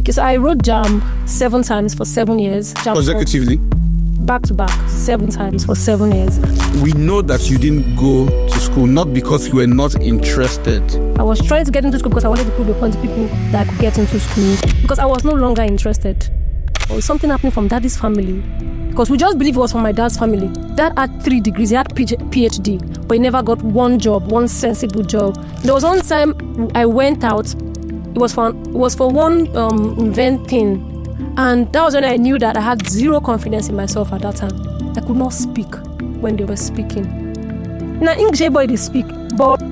Okay, so I wrote JAMB 7 times for 7 years. Consecutively? Back to back, 7 times for 7 years. We know that you didn't go to school not because you were not interested. I was trying to get into school because I wanted to prove a point to people that I could get into school. Because I was no longer interested. There was something happening from daddy's family. Because we just believe it was from my dad's family. Dad had 3 degrees, he had PhD, but he never got one job, one sensible job. There was one time I went out, it was for one event thing. And that was when I knew that I had zero confidence in myself at that time. I could not speak when they were speaking. Now, English, everybody speak, but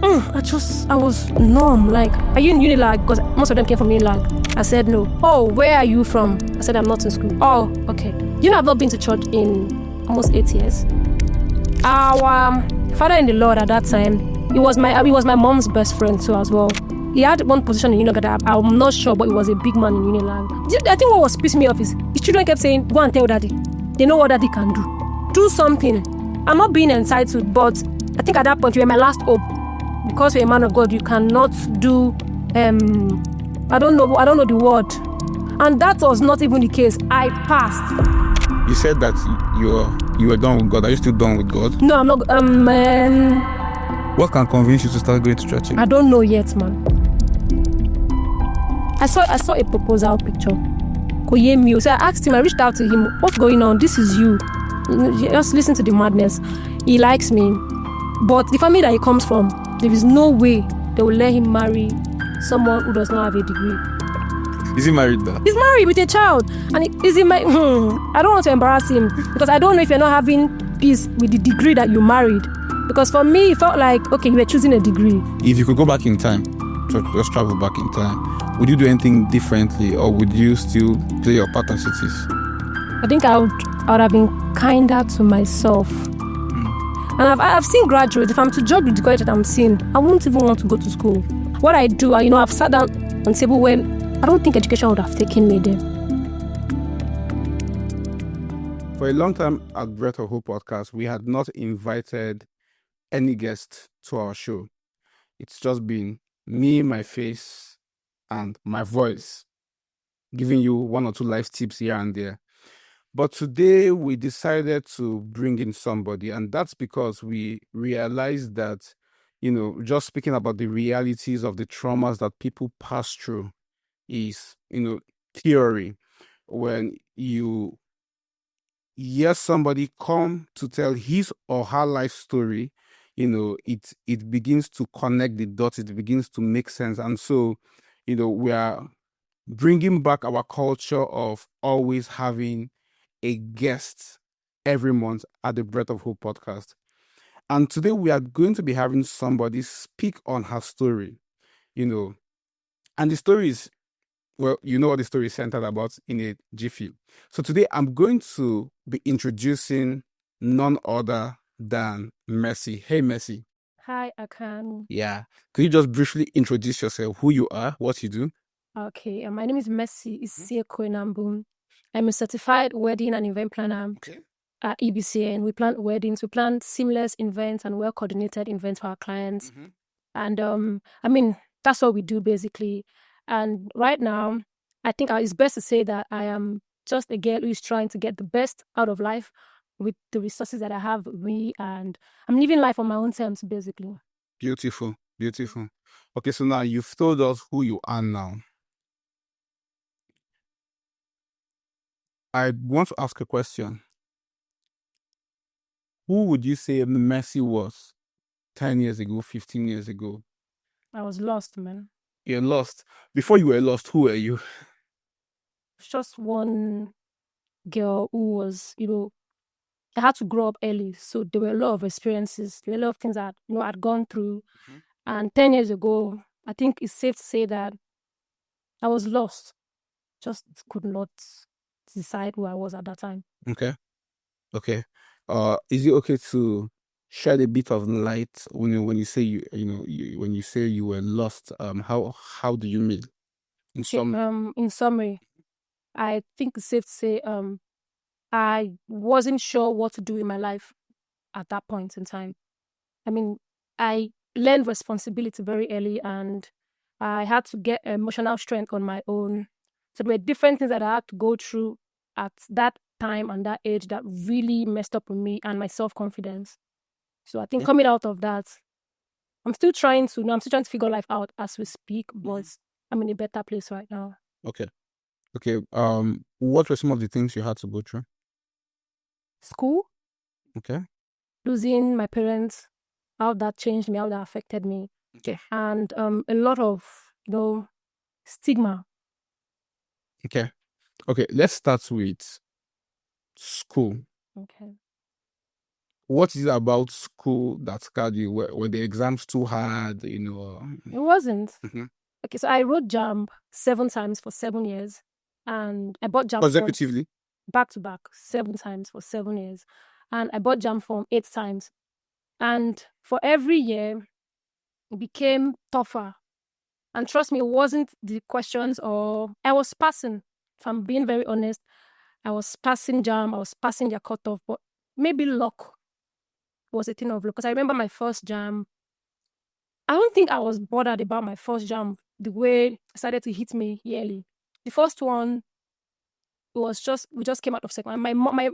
I was numb. Like, are you in Unilag? Because most of them came from Unilag. I said no. Oh, where are you from? I said I'm not in school. Oh, okay. You know, I've not been to church in almost 8 years. Our father in the Lord at that time, he was my mom's best friend too as well. He had one position in Unilag that I'm not sure, but he was a big man in Unilag. I think what was pissing me off is his children kept saying, go and tell daddy. They know what daddy can do. Do something. I'm not being entitled, but I think at that point you were my last hope. Because you're a man of God, you cannot do, I don't know the word. And that was not even the case. I passed. You said that you were done with God. Are you still done with God? No, I'm not. What can convince you to start going to church? I don't know yet, man. I saw a proposal picture. So I asked him, I reached out to him, what's going on? This is you. Just listen to the madness. He likes me. But the family that he comes from, there is no way they will let him marry someone who does not have a degree. Is he married though? He's married with a child. And I don't want to embarrass him because I don't know if you're not having peace with the degree that you married. Because for me, it felt like, okay, you were choosing a degree. If you could go back in time, just travel back in time, would you do anything differently or would you still play your part as it is? I think I would have been kinder to myself. And I've seen graduates, if I'm to judge with the graduate I'm seeing, I won't even want to go to school. What I do, I've sat down on table when I don't think education would have taken me there. For a long time at Breath of Hope podcast, we had not invited any guest to our show. It's just been me, my face, and my voice, giving you 1 or 2 life tips here and there. But today we decided to bring in somebody, and that's because we realized that, just speaking about the realities of the traumas that people pass through is, theory. When you hear somebody come to tell his or her life story, it begins to connect the dots, it begins to make sense. And so, we are bringing back our culture of always having a guest every month at the Breath of Hope podcast. And today we are going to be having somebody speak on her story, and the story is, well, you know what the story is centered about in a jiffy. So today I'm going to be introducing none other than Mercy. Hey, Mercy. Hi, Akan. Yeah. Could you just briefly introduce yourself, who you are, what you do? Okay, my name is Mercy Isieko Nambum. I'm a certified wedding and event planner at EBCN. We plan weddings, we plan seamless events and well-coordinated events for our clients. And that's what we do basically. And right now, I think it's best to say that I am just a girl who is trying to get the best out of life with the resources that I have with me, and I'm living life on my own terms, basically. Beautiful, beautiful. Okay, so now you've told us who you are now. I want to ask a question. Who would you say Mercy was 10 years ago, 15 years ago? I was lost, man. You're lost. Before you were lost, who were you? Just one girl who was, I had to grow up early. So there were a lot of experiences, there were a lot of things that, I'd gone through. And 10 years ago, I think it's safe to say that I was lost. Just could not decide who I was at that time. Okay. Is it okay to shed a bit of light when you say when you say you were lost? How do you mean? In summary, I think it's safe to say I wasn't sure what to do in my life at that point in time. I learned responsibility very early, and I had to get emotional strength on my own. So there were different things that I had to go through at that time and that age that really messed up with me and my self-confidence. So I think coming out of that, I'm still trying to figure life out as we speak, but I'm in a better place right now. Okay. What were some of the things you had to go through? School, Okay. losing my parents, how that changed me, how that affected me. Okay. And a lot of, stigma. Okay. Let's start with school. Okay. What is it about school that scarred you? Were the exams too hard? It wasn't. Mhm. Okay, so I wrote JAMB 7 times for 7 years. And I bought JAMB form Consecutively? back to back 7 times for 7 years. And I bought JAMB form 8 times. And for every year, it became tougher. And trust me, it wasn't the questions or I was passing. If I'm being very honest, I was passing JAMB, I was passing their cutoff, but maybe luck was a thing of luck. Because I remember my first JAMB, I don't think I was bothered about my first JAMB the way it started to hit me yearly. The first one, we just came out of second. And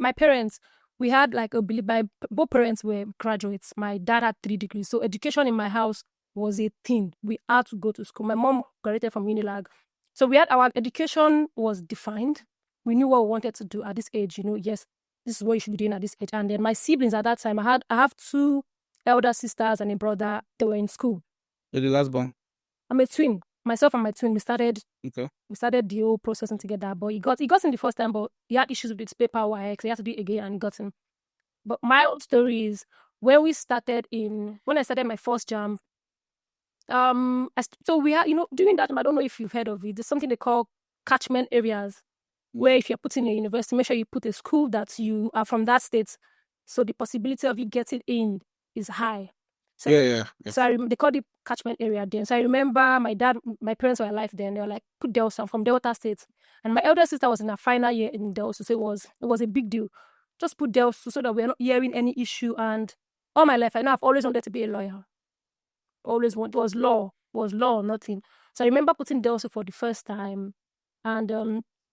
my parents, we had like a belief. Both parents were graduates. My dad had 3 degrees, so education in my house was a thing. We had to go to school. My mom graduated from Unilag, so we had our education was defined. We knew what we wanted to do at this age. Yes, this is what you should be doing at this age. And then my siblings at that time, I have 2 elder sisters and a brother. They were in school. You're the last born. I'm a twin. Myself and my twin, we started Okay. the whole processing together. But he got in the first time, but he had issues with his paperwork, so he had to do it again and he got in. But my own story is when I started my first JAMB, so we are, doing that, I don't know if you've heard of it. There's something they call catchment areas, where if you're putting a university, make sure you put a school that you are from that state, so the possibility of you getting in is high. So, Yeah. So they called it catchment area then. So I remember my parents were alive then. They were like, put Delta, I'm from Delta State. And my elder sister was in her final year in Delta, so it was a big deal. Just put Delta so that we're not hearing any issue. And all my life, I know I've always wanted to be a lawyer. Always wanted, was law or nothing. So I remember putting Delta for the first time. And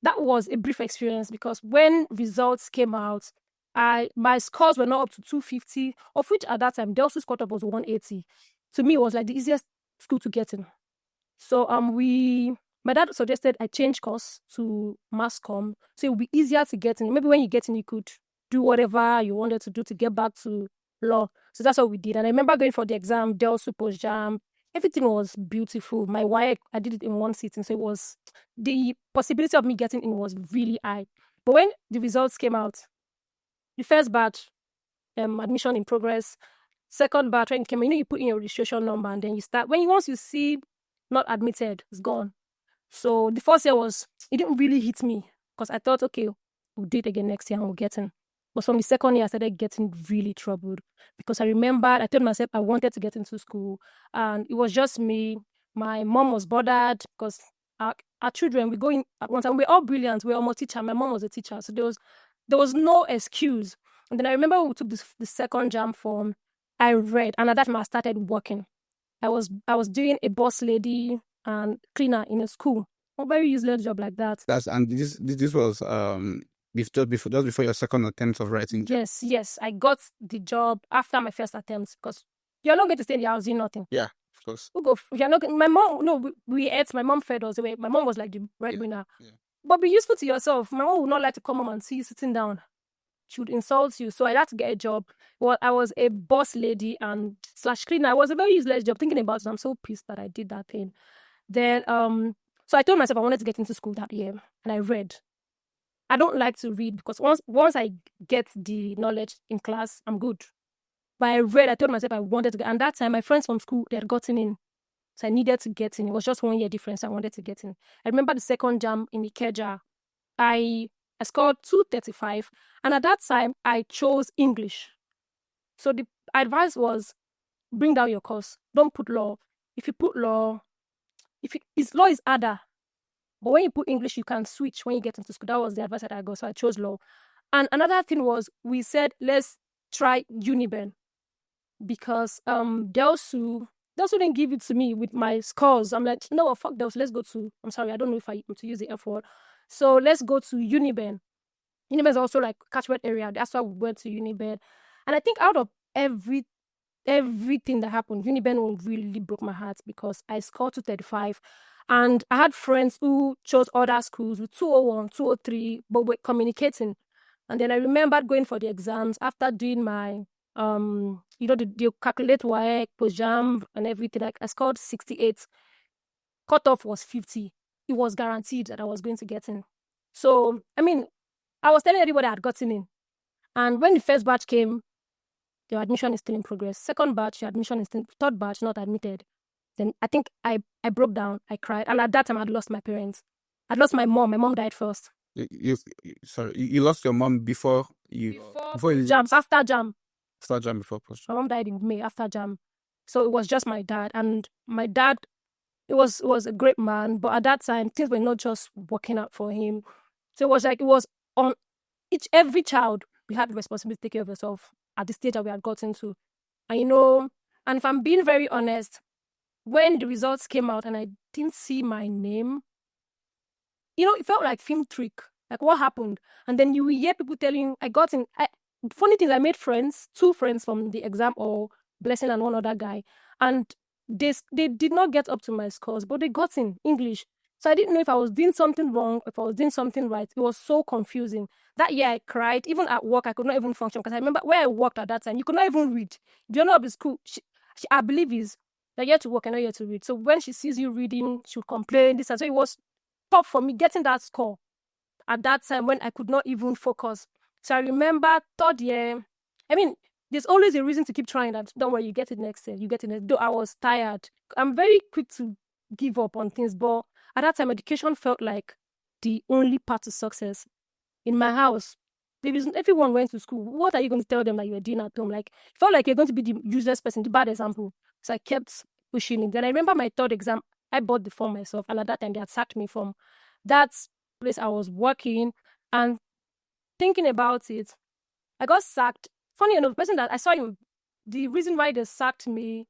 that was a brief experience because when results came out, my scores were not up to 250, of which at that time Delta's cutoff was 180. To me, it was like the easiest school to get in. So my dad suggested I change course to mass comm, so it would be easier to get in. Maybe when you get in, you could do whatever you wanted to do to get back to law. So that's what we did. And I remember going for the exam, Delta post JAMB. Everything was beautiful. My wife, I did it in one sitting, so it was the possibility of me getting in was really high. But when the results came out, the first batch, admission in progress. Second batch, when it came in, you put in your registration number and then you start. Once you see not admitted, it's gone. So the first year it didn't really hit me because I thought, okay, we'll do it again next year and we'll get in. But from the second year, I started getting really troubled because I remembered, I told myself I wanted to get into school and it was just me. My mom was bothered because our children, we go in at one time, we're all brilliant, we're almost teacher. My mom was a teacher, so there was no excuse. And then I remember when we took the second JAMB form, I read, and at that time I started working. I was doing a boss lady and cleaner in a school. A very useless job like that. This was just before your second attempt of writing. Yes. I got the job after my first attempt because you're not going to stay in the house doing nothing. Yeah, of course. You're not. My mom, no, we ate. My mom fed us. My mom was like the breadwinner. Yeah. But be useful to yourself. My mom would not like to come home and see you sitting down. She would insult you. So I had to get a job. Well, I was a boss lady and / cleaner. It was a very useless job. Thinking about it, I'm so pissed that I did that thing. Then, so I told myself I wanted to get into school that year, and I read. I don't like to read because once I get the knowledge in class, I'm good. But I read. I told myself I wanted to get, and that time my friends from school, they had gotten in, so I needed to get in. It was just 1 year difference. I wanted to get in. I remember the second JAMB in Ikeja. I scored 235, and at that time I chose English. So the advice was, bring down your course. Don't put law. If you put law, law is harder. But when you put English, you can switch when you get into school. That was the advice that I got. So I chose law. And another thing was, we said, let's try Uniben. Because Delsu, They also didn't give it to me with my scores. I'm like, no, fuck those. Let's go to, I'm sorry, I don't know if I to use the F word. So let's go to Uniben. Uniben is also like catchment area. That's why we went to Uniben. And I think out of everything that happened, Uniben one really broke my heart because I scored 235. And I had friends who chose other schools with 201, 203, but were communicating. And then I remembered going for the exams after doing my, the calculate WAEC, JAMB, and everything. Like I scored 68. Cutoff was 50. It was guaranteed that I was going to get in. So, I mean, I was telling everybody I had gotten in. And when the first batch came, your admission is still in progress. Second batch, your admission is still, third batch, not admitted. Then I think I broke down. I cried. And at that time, I'd lost my parents. I'd lost my mom. My mom died first. You lost your mom before JAMB, after JAMB. After JAMB, before post. My mom died in May after JAMB. So it was just my dad. And my dad, it was a great man. But at that time, things were not just working out for him. So it was like, it was on every child, we had the responsibility to take care of yourself at the stage that we had gotten to. And and if I'm being very honest, when the results came out and I didn't see my name, it felt like film trick. Like, what happened? And then you will hear people telling, funny thing, I made friends, 2 friends from the exam, or Blessing and one other guy. And they did not get up to my scores, but they got in English. So I didn't know if I was doing something wrong, if I was doing something right. It was so confusing. That year I cried. Even at work, I could not even function because I remember where I worked at that time, you could not even read. The owner of the school, she I believe is that you have to work and not you have to read. So when she sees you reading, she'll complain, this and so. It was tough for me getting that score at that time when I could not even focus. So I remember third year, there's always a reason to keep trying that. Don't worry, you get it next year. You get it. Though I was tired. I'm very quick to give up on things, but at that time, education felt like the only path to success. In my house, everyone went to school. What are you going to tell them that you were doing at home? Like, it felt like you're going to be the useless person, the bad example. So I kept pushing it. Then I remember my third exam, I bought the form myself. And at that time, they had sacked me from that place I was working. And thinking about it, I got sacked. Funny enough, the person that I saw him, the reason why they sacked me,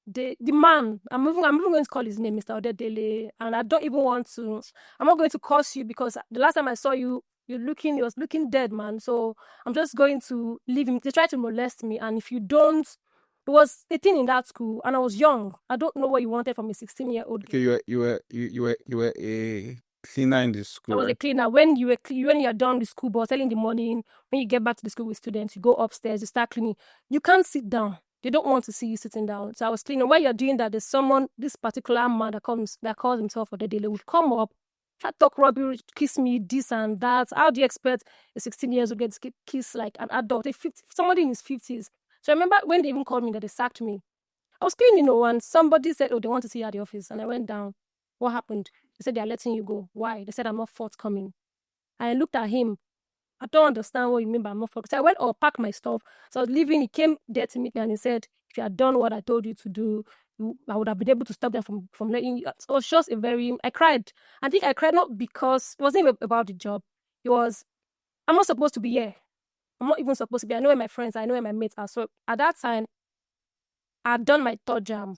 the man, I'm even going to call his name, Mr. Odedele, and I don't even want to. I'm not going to curse you because the last time I saw you, he was looking dead, man. So I'm just going to leave him. They tried to molest me, and if you don't, it was a thing in that school, and I was young. I don't know what you wanted from a 16-year-old. Okay, you were a cleaner in the school. I was a cleaner. When you're done with school, but early in the morning, when you get back to the school with students, you go upstairs, you start cleaning. You can't sit down. They don't want to see you sitting down. So I was cleaning. While you're doing that, there's someone, this particular man that calls himself Odedele, would come up, try to talk rubbish, kiss me, this and that. How do you expect a 16-year-old to get kiss like an adult, somebody in his 50s? So I remember when they even called me that they sacked me. I was cleaning, and somebody said, oh, they want to see you at the office. And I went down. What happened? They said, they are letting you go. Why? They said, I'm not forthcoming. I looked at him. I don't understand what you mean by I'm not forthcoming. So I went or packed my stuff. So I was leaving. He came there to meet me and he said, if you had done what I told you to do, I would have been able to stop them from letting you. So it was just I cried. I think I cried not because it wasn't even about the job. It was, I'm not supposed to be here. I'm not even supposed to be. I know where my friends are. I know where my mates are. So at that time, I had done my third JAMB.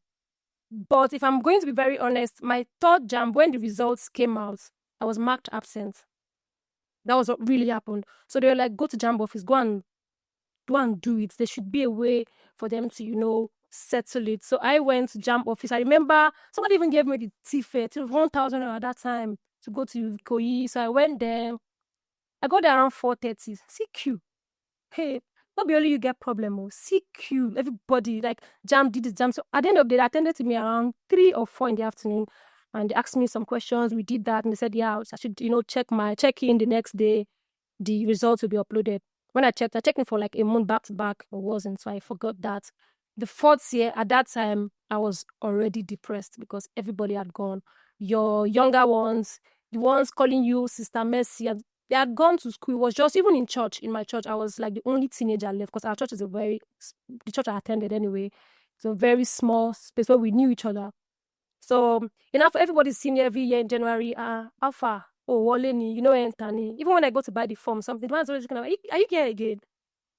But if I'm going to be very honest, my third JAMB, when the results came out, I was marked absent. That was what really happened. So they were like, go to JAMB office, go and do it. There should be a way for them to, settle it. So I went to JAMB office. I remember somebody even gave me the ticket. It was 1,000 at that time to go to Koyi. So I went there. I got there around 4:30. CQ. Hey, not only you get problem, CQ. Everybody, like, JAMB did the JAMB. So at the end of the day, they attended to me around 3 or 4 in the afternoon. And they asked me some questions. We did that. And they said, yeah, I should, check in the next day. The results will be uploaded. When I checked it for like a month back to back. It wasn't. So I forgot that. The fourth year, at that time, I was already depressed because everybody had gone. Your younger ones, the ones calling you Sister Mercy, they had gone to school. It was just, even in my church, I was like the only teenager left because our church is the church I attended anyway. It's a very small space where we knew each other. So, for everybody's senior every year in January, Alpha, Waleni, Anthony. Even when I go to buy the form, something, the man's always looking at me, are you here again?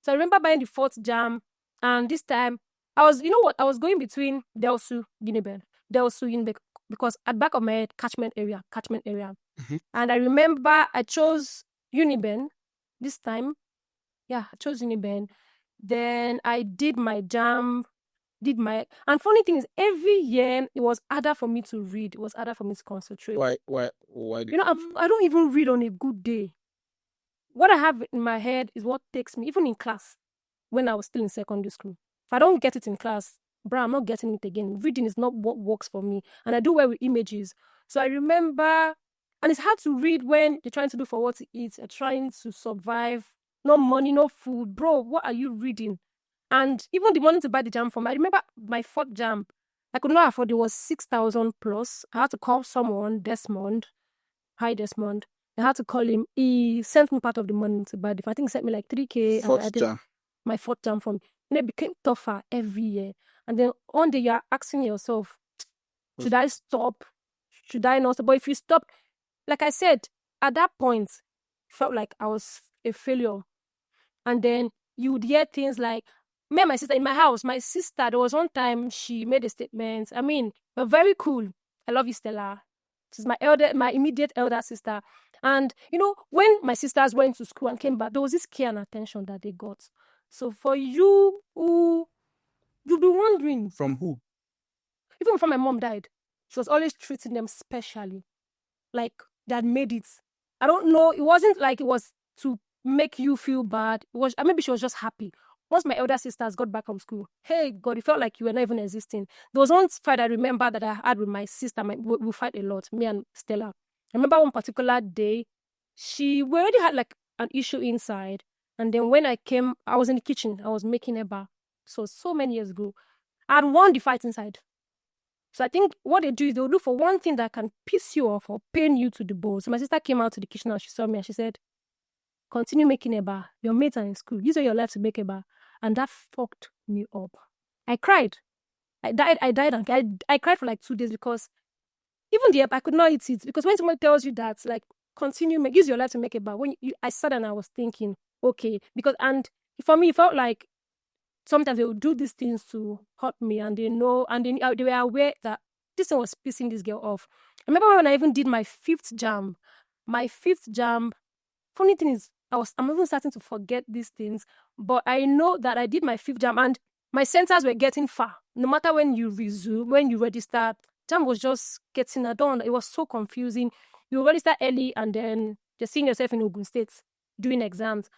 So I remember buying the fourth JAMB, and this time, I was, you know what? I was going between Delsu, Uniben, because at back of my head, catchment area. Mhm. And I remember I chose Uniben this time. Yeah, I chose Uniben. Then I did my JAMB, and funny thing is, every year it was harder for me to read. It was harder for me to concentrate. Why? You know, I don't even read on a good day. What I have in my head is what takes me, even in class, when I was still in secondary school. If I don't get it in class, I'm not getting it again. Reading is not what works for me. And I do well with images. So I remember, and it's hard to read when you're trying to do for what to eat, you're trying to survive, no money, no food. Bro, what are you reading? And even the money to buy the jam from, I remember my fourth jam, I could not afford it, was 6,000 plus. I had to call someone, Desmond. Hi, Desmond. I had to call him. He sent me part of the money to buy the. I think he sent me like 3K. And I Fourth did jam. my fourth jam from. And it became tougher every year. And then one day you're asking yourself, should I stop? Should I not stop? But if you stop, like I said, at that point, felt like I was a failure. And then you would hear things like, me and my sister in my house, my sister, there was one time she made a statement. I mean, we're very cool. I love you, Stella. She's my immediate elder sister. And, you know, when my sisters went to school and came back, there was this care and attention that they got. So for you who, you'll be wondering. From who? Even before my mom died, she was always treating them specially. Like, they had made it. I don't know. It wasn't like it was to make you feel bad. It was, maybe she was just happy. Once my elder sisters got back from school, hey, God, it felt like you were not even existing. There was one fight I remember that I had with my sister. We fight a lot, me and Stella. I remember one particular day, we already had like an issue inside. And then when I came, I was in the kitchen. I was making eba. So many years ago. I had won the fight inside. So I think what they do is they'll look for one thing that can piss you off or pain you to the bone. So my sister came out to the kitchen and she saw me and she said, continue making eba. Your mates are in school. Use all your life to make eba. And that fucked me up. I cried. I died and I cried for like 2 days because even the eba, I could not eat it. Because when someone tells you that, like, use your life to make eba. I sat and I was thinking, okay. And for me, it felt like sometimes they would do these things to hurt me, and they know, and they were aware that this thing was pissing this girl off. I remember when I even did my fifth jam. Funny thing is, I'm even starting to forget these things, but I know that I did my fifth jam, and my centers were getting far. No matter when you resume, when you register, jam was just getting done. It was so confusing. You register early, and then you're seeing yourself in Ogun State doing exams.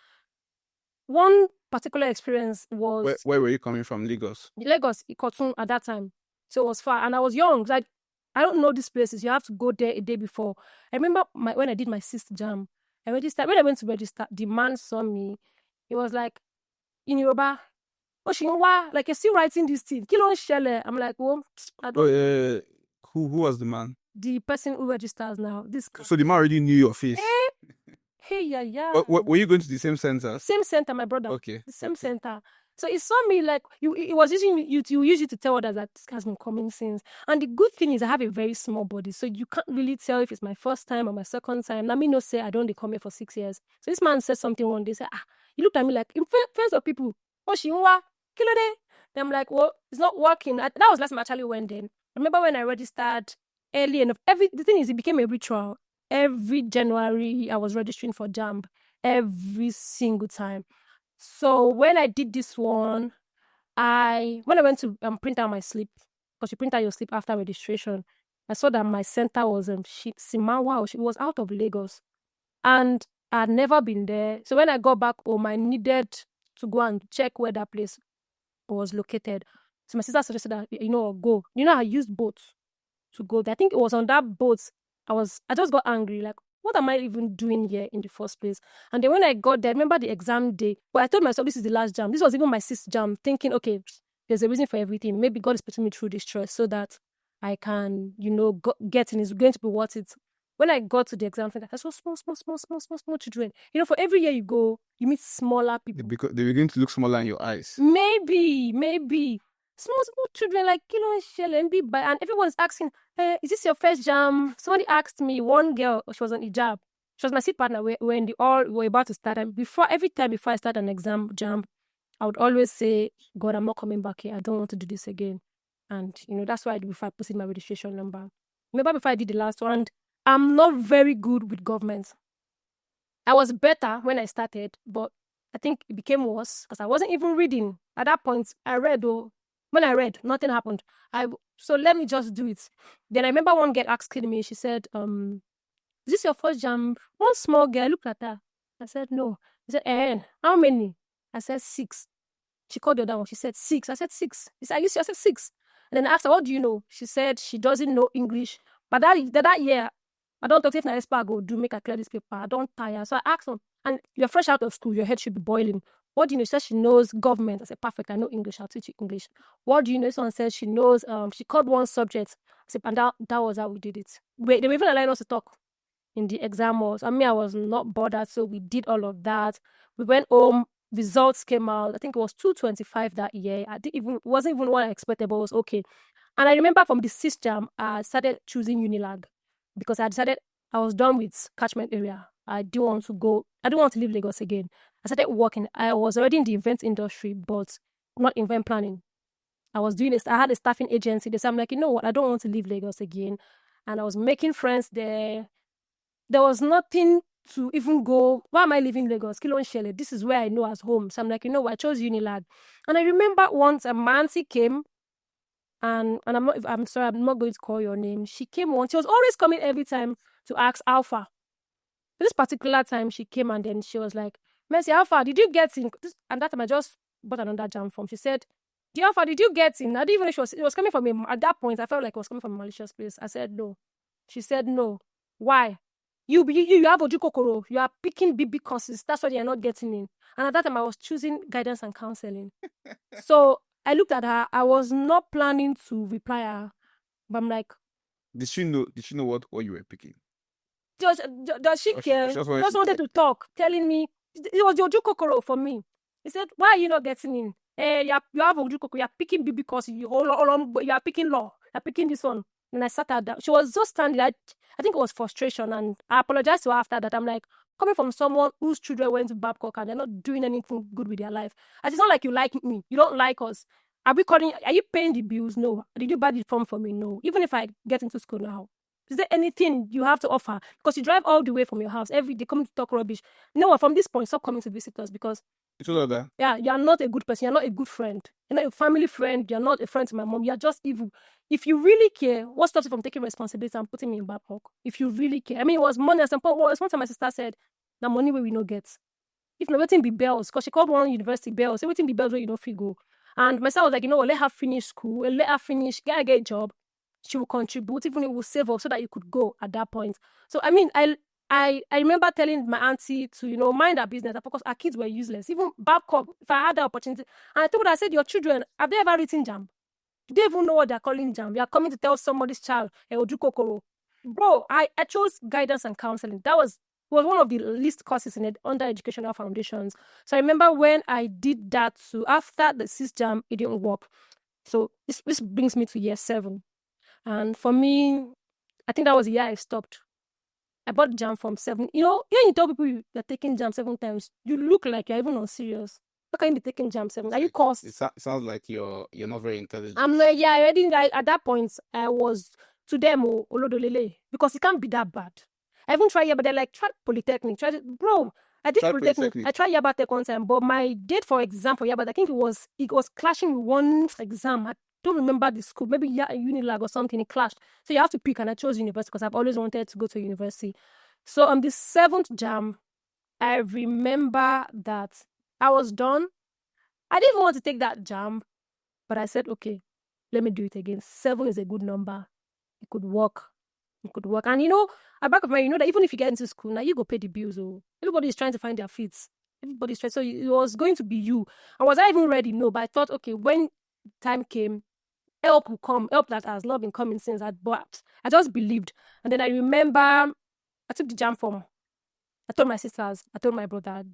One particular experience was... Where were you coming from? Lagos? Lagos, Ikotun at that time. So it was far. And I was young. Like, I don't know these places. You have to go there a day before. I remember when I did my sixth jam, I registered. When I went to register, the man saw me. He was like, in Yoruba, Oshinwa, like, you're still writing this thing. Kilo Shele. I'm like, well, I don't... Who was the man? The person who registers now. So the man already knew your face? Hey, yeah. Were you going to the same center? Same center, my brother. Okay. The same center. So he saw me like, it was using you to use it to tell others that this has been coming since. And the good thing is I have a very small body, so you can't really tell if it's my first time or my second time. Let me not say I don't come here for 6 years. So this man said something one day, said, he looked at me like, in front of people, Oshinwa, kilo de. Then I'm like, well, it's not working. That was last time I actually went in. I remember when I registered early enough. The thing is, it became a ritual. Every January, I was registering for JAMB every single time. So when I did this one, when I went to print out my slip, because you print out your slip after registration, I saw that my center was Simawa. It was out of Lagos, and I had never been there. So when I got back home, I needed to go and check where that place was located. So my sister suggested that, go. I used boats to go there. I think it was on that boat I just got angry, like, what am I even doing here in the first place? And then when I got there, I remember the exam day, but I told myself this is the last jam. This was even my sixth jam, thinking, okay, there's a reason for everything. Maybe God is putting me through this stress so that I can, get in. It's going to be worth it. When I got to the exam, I saw small children. For every year you go, you meet smaller people. Because they begin to look smaller in your eyes. Maybe. Small children like Kilo and Shell and Big Bye, and everyone's asking, is this your first jam? Somebody asked me, one girl, she was on hijab. She was my seat partner when we were about to start. And every time before I start an exam jam, I would always say, God, I'm not coming back here. I don't want to do this again. And, that's what I did before I put in my registration number. Remember before I did the last one, I'm not very good with government. I was better when I started, but I think it became worse because I wasn't even reading. At that point, I read, when I read, nothing happened. So let me just do it. Then I remember one girl asking me, she said, is this your first JAMB? One small girl, I looked at her. I said, no. She said, how many? I said, 6. She called the other one. She said, 6. I said, 6. He said, are you sure? I said, 6. And then I asked her, what do you know? She said she doesn't know English. But that year, I don't talk if na expert go do make her clear this paper. I don't tire. So I asked her, and you're fresh out of school, your head should be boiling. What do you know? She said she knows government. I said, perfect, I know English. I'll teach you English. What do you know? Someone said she knows, she called one subject. I said, and that was how we did it. They were even allowing us to talk in the exam halls. I mean, I was not bothered, so we did all of that. We went home. Results came out. I think it was 225 that year. It wasn't even what I expected, but it was okay. And I remember from the system, I started choosing Unilag because I decided I was done with catchment area. I didn't want to leave Lagos again. I started working. I was already in the event industry, but not event planning. I was doing this. I had a staffing agency. So I'm like, you know what? I don't want to leave Lagos again. And I was making friends there. There was nothing to even go. Why am I leaving Lagos? Kilo Shele. This is where I know as home. So I'm like, you know what? I chose Unilag. And I remember once a Mansi came, and I'm sorry, I'm not going to call your name. She came once. She was always coming every time to ask Alpha. This particular time she came and then she was like, Mercy, Alpha, did you get in? And that time I just bought another JAMB form. She said, Dear Alpha, did you get in? I didn't even know it was coming from at that point, I felt like it was coming from a malicious place. I said, no. She said, no. Why? You have Ojukokoro. You are picking BB courses. That's why you're not getting in. And at that time, I was choosing guidance and counseling. So I looked at her. I was not planning to reply her. But I'm like, Did she know what you were picking? does she care? She just wanted to talk, telling me it was your Ojukokoro for me. He said, why are you not getting in? You have Ojukokoro. You're picking BB courses. You are picking law. You're picking this one. And I sat her down. She was just standing. I think it was frustration. And I apologized to her after that. I'm like, coming from someone whose children went to Babcock and they're not doing anything good with their life. And it's not like you like me. You don't like us. Are you paying the bills? No. Did you buy the form for me? No. Even if I get into school now, is there anything you have to offer? Because you drive all the way from your house every day coming to talk rubbish. No, from this point, stop coming to visit us because it's all of that. Yeah, you are not a good person. You're not a good friend. You're not a family friend. You're not a friend to my mom. You're just evil. If you really care, what stops you from taking responsibility and putting me in Babcock? If you really care. I mean, it was money at some point. One time my sister said, the money where we no get. If not, waiting be bells. Because she called one university bells. Say, waiting be bells where you don't feel go. And myself was like, you know what, let her finish school. Let her finish, get a job. She will contribute. Even it will save up so that you could go at that point. So, I mean, I remember telling my auntie to, mind her business. Of course, our kids were useless. Even Babcock, if I had the opportunity. And I told her, I said, your children, have they ever written JAMB? Do they even know what they're calling JAMB? You are coming to tell somebody's child, Ojukokoro. Bro, I chose guidance and counseling. That was one of the least courses in it under educational foundations. So I remember when I did that too, after the JAMB, it didn't work. So this brings me to year 7. And for me, I think that was the year I stopped. I bought JAMB from 7. When you tell people you're taking JAMB 7 times, you look like you're even on serious. How can you be taking JAMB 7? Are you cursed? It sounds like you're not very intelligent. I'm like, yeah, already at that point, I was to them, Olodolele, because it can't be that bad. I even tried, but they're like, try Polytechnic. Bro, I did Polytechnic. I tried Yaba Tech one time, but my date for exam for Yaba, I think it was clashing with one exam. I don't remember the school, maybe Unilag or something, it clashed. So you have to pick, and I chose university because I've always wanted to go to university. So on the 7th JAMB, I remember that I was done. I didn't even want to take that JAMB, but I said, okay, let me do it again. 7 is a good number. It could work. And at back of my, that even if you get into school, now you go pay the bills. Everybody is trying to find their feet. Everybody's trying. So it was going to be you. And was I even ready? No, but I thought, okay, when time came, help will come. Help that has not been coming since. But I just believed. And then I remember I took the JAMB form. I told my sisters, I told my brother,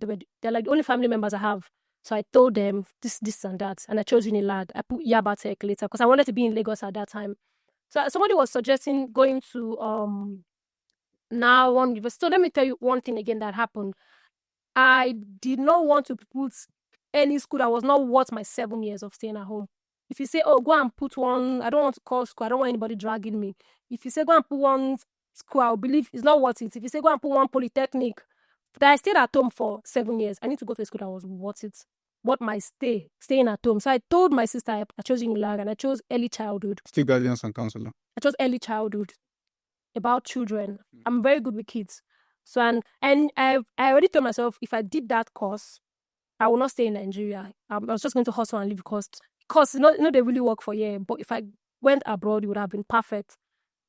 they're like the only family members I have. So I told them this and that. And I chose Unilag. I put Yaba Tech later because I wanted to be in Lagos at that time. So somebody was suggesting going to now one university. So let me tell you one thing again that happened. I did not want to put any school that was not worth my 7 years of staying at home. If you say, oh, go and put one, I don't want to call school, I don't want anybody dragging me. If you say, go and put one school, I'll believe it's not worth it. If you say, go and put one polytechnic, that I stayed at home for 7 years, I need to go to a school that was worth it. What my staying at home. So I told my sister I chose Unilag and I chose early childhood. Still guidance and counselor. I chose early childhood about children. I'm very good with kids. So and I already told myself if I did that course, I will not stay in Nigeria. I was just going to hustle and live because they really work for a year. But if I went abroad, it would have been perfect.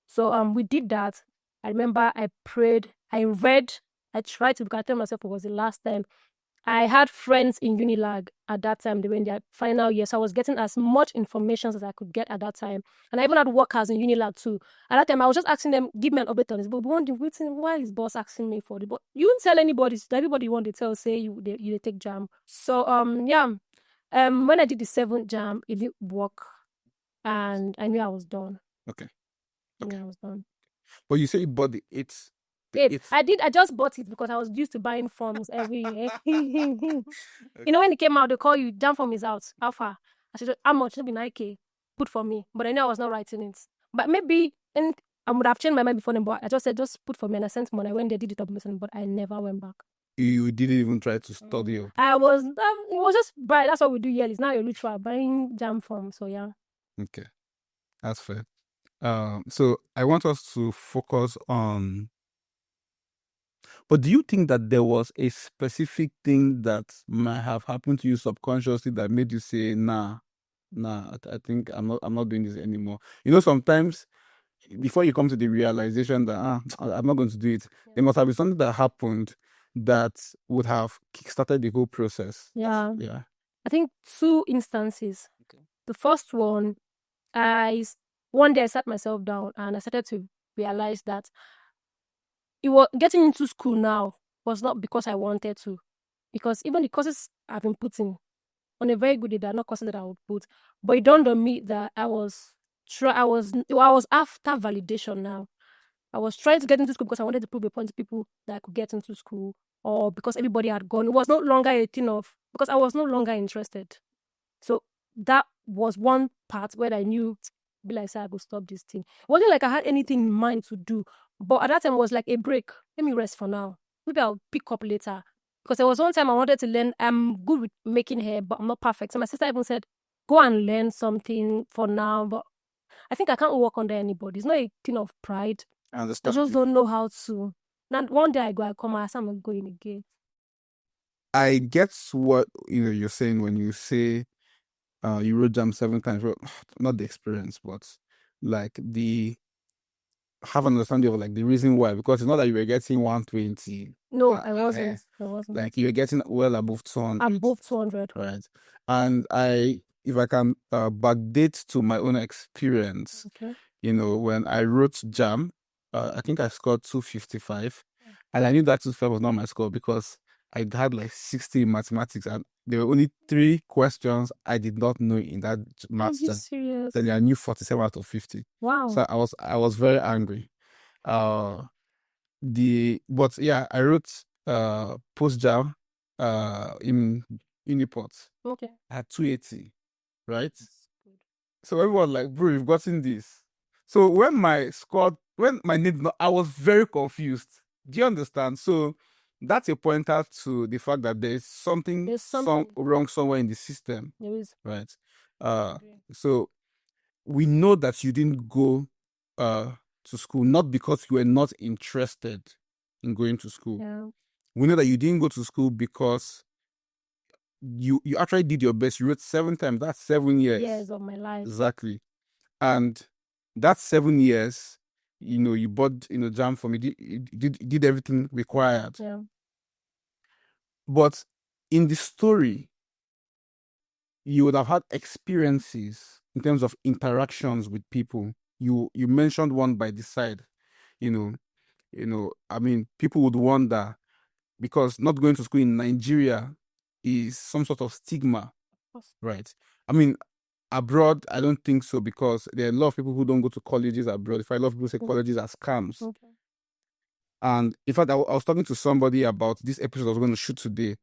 So we did that. I remember I prayed, I read, I tried to, because I told myself it was the last time. I had friends in Unilag at that time. They were in their final year. So I was getting as much information as I could get at that time. And I even had workers in Unilag too. At that time, I was just asking them, give me an update on this. But wondering, why is boss asking me for it? But you won't tell anybody. So everybody you want to tell, say they take JAMB. So, when I did the 7th JAMB, it didn't work. And I knew I was done. Okay. I knew I was done. But you say you bought the 8th. I just bought it because I was used to buying forms every year. You know, when it came out, they call you, JAMB form is out. How far? I said, how much? It'll be 9K. Put for me. But I knew I was not writing it. But maybe, and I would have changed my mind before then, but I just said, just put for me. And I sent money. I went there, did it up, but I never went back. You didn't even try to study? It was just buy. That's what we do yearly. It's now your ritual, buying JAMB form. So, yeah. Okay. That's fair. So I want us to focus on. But do you think that there was a specific thing that might have happened to you subconsciously that made you say, nah, I think I'm not doing this anymore? You know, sometimes before you come to the realization that I'm not going to do it, there must have been something that happened that would have kickstarted the whole process. Yeah. Yeah. I think 2 instances. Okay. The first one, one day I sat myself down and I started to realize that it was getting into school now was not because I wanted to, because even the courses I've been putting on a very good day, they're not courses that I would put. But it dawned on me that I was after validation now. I was trying to get into school because I wanted to prove a point to people that I could get into school, or because everybody had gone. It was no longer a thing of, because I was no longer interested. So that was one part where I knew, I said, I would stop this thing. It wasn't like I had anything in mind to do. But at that time, it was like a break. Let me rest for now. Maybe I'll pick up later. Because there was one time I wanted to learn. I'm good with making hair, but I'm not perfect. So my sister even said, go and learn something for now. But I think I can't work under anybody. It's not a thing of pride. I understand. I just don't know how to. Now, one day I come, I say I'm going again. I get what you're saying when you say you wrote JAMB 7 times. Not the experience, but like have an understanding of like the reason why, because it's not that you were getting 120. No, I wasn't. Like you were getting well above 200. Above 200. Right. And if I can backdate to my own experience, okay. When I wrote JAMB, I think I scored 255. And I knew that 255 was not my score because I had like 60 in mathematics and there were only 3 questions I did not know in that maths. Are you serious? Then I knew 47 out of 50. Wow. So I was very angry. But yeah, I wrote post JAMB in Uniport. Okay. I had 280, right? So everyone like, bro, you've gotten this. So when my name, I was very confused. Do you understand? So that's a pointer to the fact that there's something wrong somewhere in the system. There is. Right. So we know that you didn't go to school not because you were not interested in going to school. Yeah. We know that you didn't go to school because you actually did your best. You wrote 7 times. That's 7 years. Years of my life. Exactly. And that's 7 years. You bought JAMB for me. You did everything required. Yeah. But in the story, you would have had experiences in terms of interactions with people. You mentioned one by the side. I mean, people would wonder, because not going to school in Nigeria is some sort of stigma, right? I mean, abroad, I don't think so, because there are a lot of people who don't go to colleges abroad. If a lot of people say colleges are scams. Okay. And in fact, I was talking to somebody about this episode I was going to shoot today.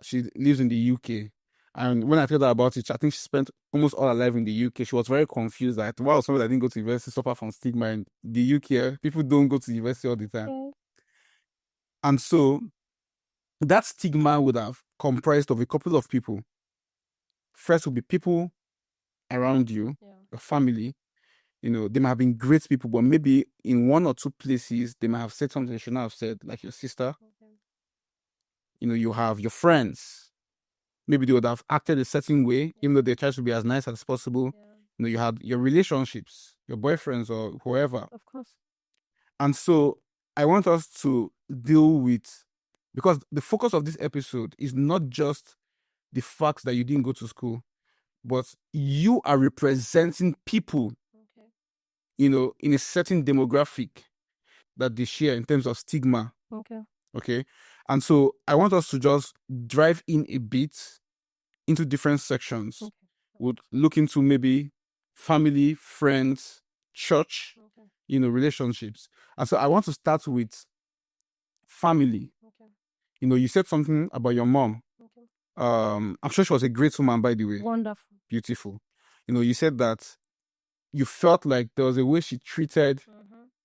she lives in the UK. And when I told her about it, I think she spent almost all her life in the UK. She was very confused. Like, wow, somebody that didn't go to university suffer from stigma in the UK. People don't go to university all the time. Okay. And so that stigma would have comprised of a couple of people. First would be people around you, your family. They might have been great people, but maybe in one or two places, they might have said something they should not have said, like your sister. Okay. You have your friends. Maybe they would have acted a certain way, even though they try to be as nice as possible. Yeah. You had your relationships, your boyfriends or whoever. Of course. And so I want us to deal with, because the focus of this episode is not just the fact that you didn't go to school, but you are representing people, Okay. in a certain demographic that they share in terms of stigma. Okay. Okay. And so I want us to just drive in a bit into different sections. Okay. We'll look into maybe family, friends, church, Okay. Relationships. And so I want to start with family. Okay. You said something about your mom. Okay. I'm sure she was a great woman, by the way. Wonderful. Beautiful. You said that you felt like there was a way she treated,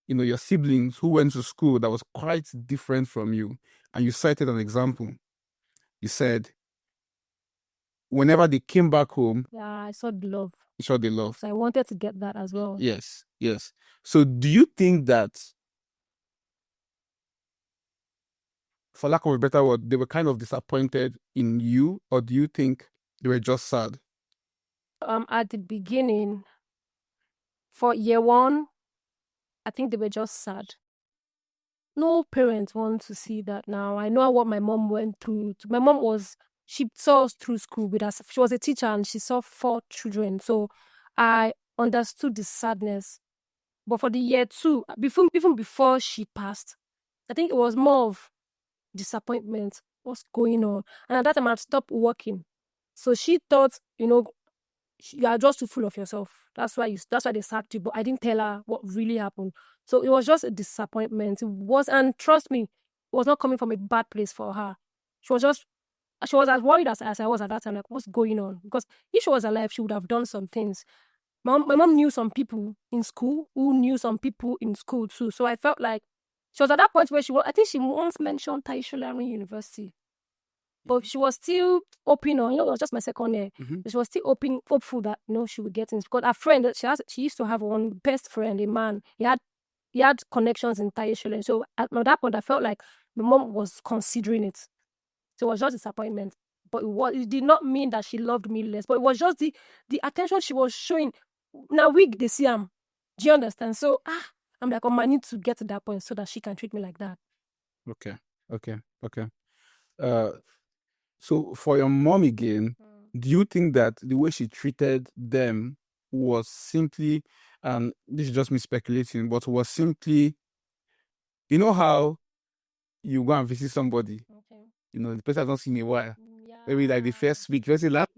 your siblings who went to school that was quite different from you. And you cited an example. You said, whenever they came back home, Yeah, I saw the love. you saw the love. So I wanted to get that as well. Yes. So do you think that, for lack of a better word, they were kind of disappointed in you, or do you think they were just sad? At the beginning, for year one, I think they were just sad. No parents want to see that now. I know what my mom went through. My mom she saw us through school with us. She was a teacher and she saw 4 children. So I understood the sadness. But for the year 2, even before she passed, I think it was more of disappointment. What's going on? And at that time, I'd stopped working. So she thought, you are just too full of yourself. That's why they sacked you. But I didn't tell her what really happened. So it was just a disappointment. It was, and trust me, it was not coming from a bad place for her. She was as worried as I was at that time. Like, what's going on? Because if she was alive, she would have done some things. My mom knew some people in school who knew some people in school too. So I felt like she was at that point where I think she once mentioned Taisholari University. But she was still hoping on, it was just my second year. But she was still hopeful that, she would get in. Because her friend, she used to have one best friend, a man. He had connections in Taisholari. So at that point, I felt like my mom was considering it. So it was just disappointment. But it did not mean that she loved me less. But it was just the attention she was showing. Now they see him. Do you understand? So I'm like, I need to get to that point so that she can treat me like that. Okay. So for your mom again, do you think that the way she treated them was simply, and this is just me speculating, but was simply, how you go and visit somebody, the person has not seen in a while, maybe like the first week, first laugh.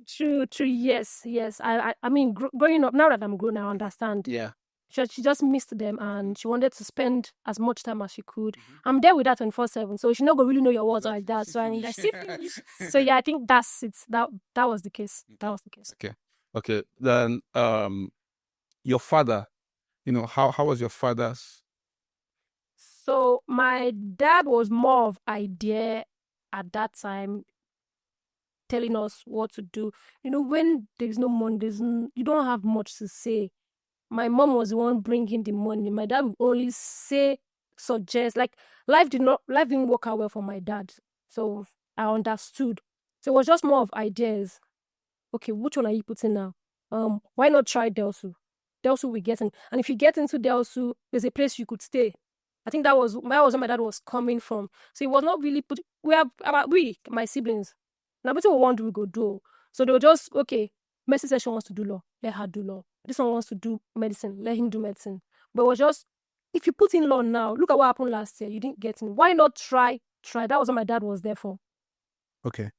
True. Yes. I mean, growing up, now that I'm grown, I understand. Yeah. She just missed them and she wanted to spend as much time as she could. I'm there with her 24/7, so she not gonna really know your words like that. So I mean, so yeah, I think that's it. That was the case. That was the case. Okay. Then your father, how was your father's? So my dad was more of idea at that time, telling us what to do. When there's no money, you don't have much to say. My mom was the one bringing the money. My dad would only suggest. Like, life didn't work out well for my dad. So I understood. So it was just more of ideas. Okay, which one are you putting now? Why not try Delsu? Delsu we get in. And if you get into Delsu, there's a place you could stay. I think that was where my dad was coming from. So it was not really my siblings. Now, what we want we go do. So they were just, okay, Mercy says she wants to do law. Let her do law. This one wants to do medicine. Let him do medicine. But it was just, if you put in law now, look at what happened last year. You didn't get in. Why not try? That was what my dad was there for. Okay.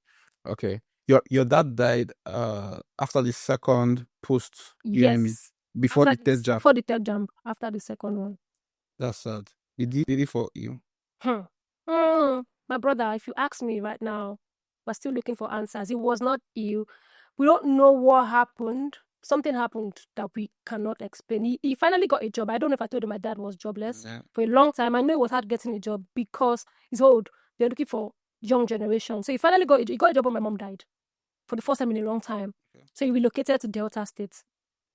Your dad died after the second post UME. Yes. Before the third JAMB. Before the third JAMB, after the second one. That's sad. Did he for you? My brother, if you ask me right now, we're still looking for answers. He was not ill. We don't know what happened. Something happened that we cannot explain. He finally got a job. I don't know if I told you my dad was jobless for a long time. I know it was hard getting a job because he's old. They're looking for young generation. So he finally got a job when my mom died for the first time in a long time. So he relocated to Delta State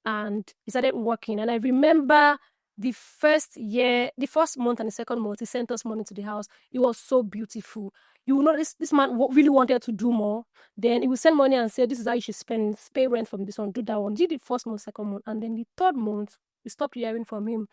and he started working. And I remember the first month and the second month, he sent us money to the house. It was so beautiful. You know, this man really wanted to do more. Then he would send money and say, this is how you should pay rent from this one, do that one. Did the first month, second month. And then the third month, we stopped hearing from him.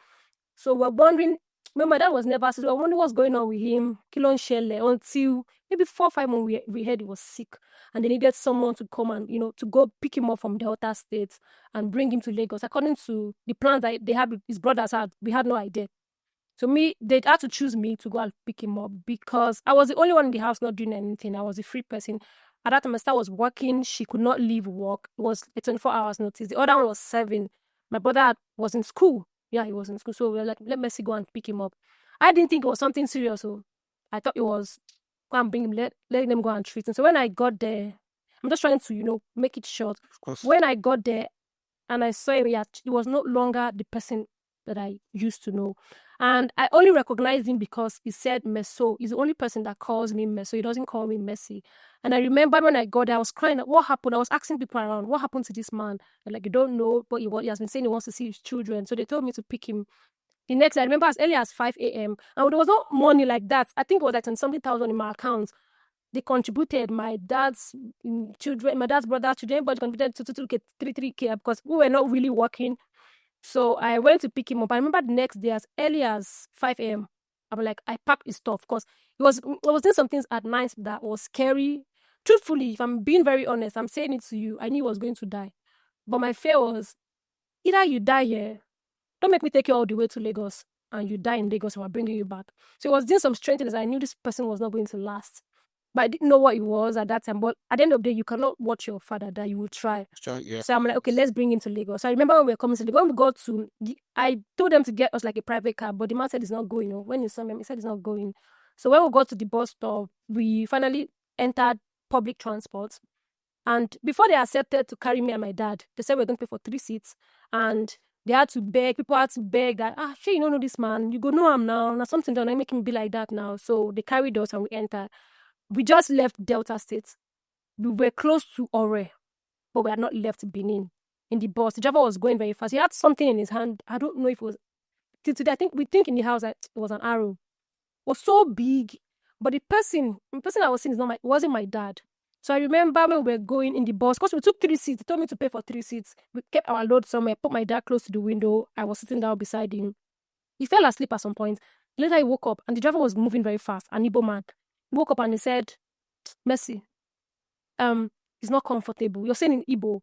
So we're wondering, my dad was never sick. I wonder what's going on with him. Kilon Shelle, until maybe 4 or 5 months we heard he was sick. And they needed someone to come and, to go pick him up from Delta State and bring him to Lagos. According to the plans that they had, his brothers had, we had no idea. So they had to choose me to go and pick him up because I was the only one in the house not doing anything. I was a free person. At that time, my sister was working. She could not leave work. It was a 24 hours notice. The other one was 7. My brother was in school. Yeah, he was in school. So we were like, let Messi go and pick him up. I didn't think it was something serious. So I thought it was, go and bring him, let them go and treat him. So when I got there, I'm just trying to, make it short. Of course. When I got there and I saw him, he was no longer the person that I used to know. And I only recognized him because he said Meso. He's the only person that calls me Meso. He doesn't call me Messi. And I remember when I got there, I was crying. What happened? I was asking people around, what happened to this man? They're like, you don't know, but he has been saying he wants to see his children. So they told me to pick him. The next day, I remember as early as 5 a.m. And there was no money like that. I think it was like something thousand in my account. They contributed my dad's children, my dad's brother's children, but contributed to 3K because we were not really working. So I went to pick him up. I remember the next day, as early as 5 a.m., I'm like, I packed his stuff because I was doing some things at night that was scary. Truthfully, if I'm being very honest, I'm saying it to you, I knew he was going to die. But my fear was, either you die here, don't make me take you all the way to Lagos, and you die in Lagos and we're bringing you back. So I was doing some strange things. I knew this person was not going to last. But I didn't know what it was at that time. But at the end of the day, you cannot watch your father die. You will try. Sure, yeah. So I'm like, okay, let's bring him to Lagos. So I remember when we were coming to Lagos, when we got to, I told them to get us like a private car, but the man said he's not going. When he saw me, he said he's not going. So when we got to the bus stop, we finally entered public transport. And before they accepted to carry me and my dad, they said we're going to pay for 3 seats. And they had to beg, people had to beg that, sure, you don't know this man. You go, no, I'm now. Now something done, I make him be like that now. So they carried us and we entered. We just left Delta State. We were close to Ore, but we had not left Benin. In the bus, the driver was going very fast. He had something in his hand. I don't know if it was, till today, we think in the house that it was an arrow. It was so big, but the person I was seeing wasn't my dad. So I remember when we were going in the bus, because we took 3 seats. They told me to pay for 3 seats. We kept our load somewhere, put my dad close to the window. I was sitting down beside him. He fell asleep at some point. Later he woke up and the driver was moving very fast, an Igbo man. He woke up and he said, Messi, he's not comfortable. You're saying in Igbo,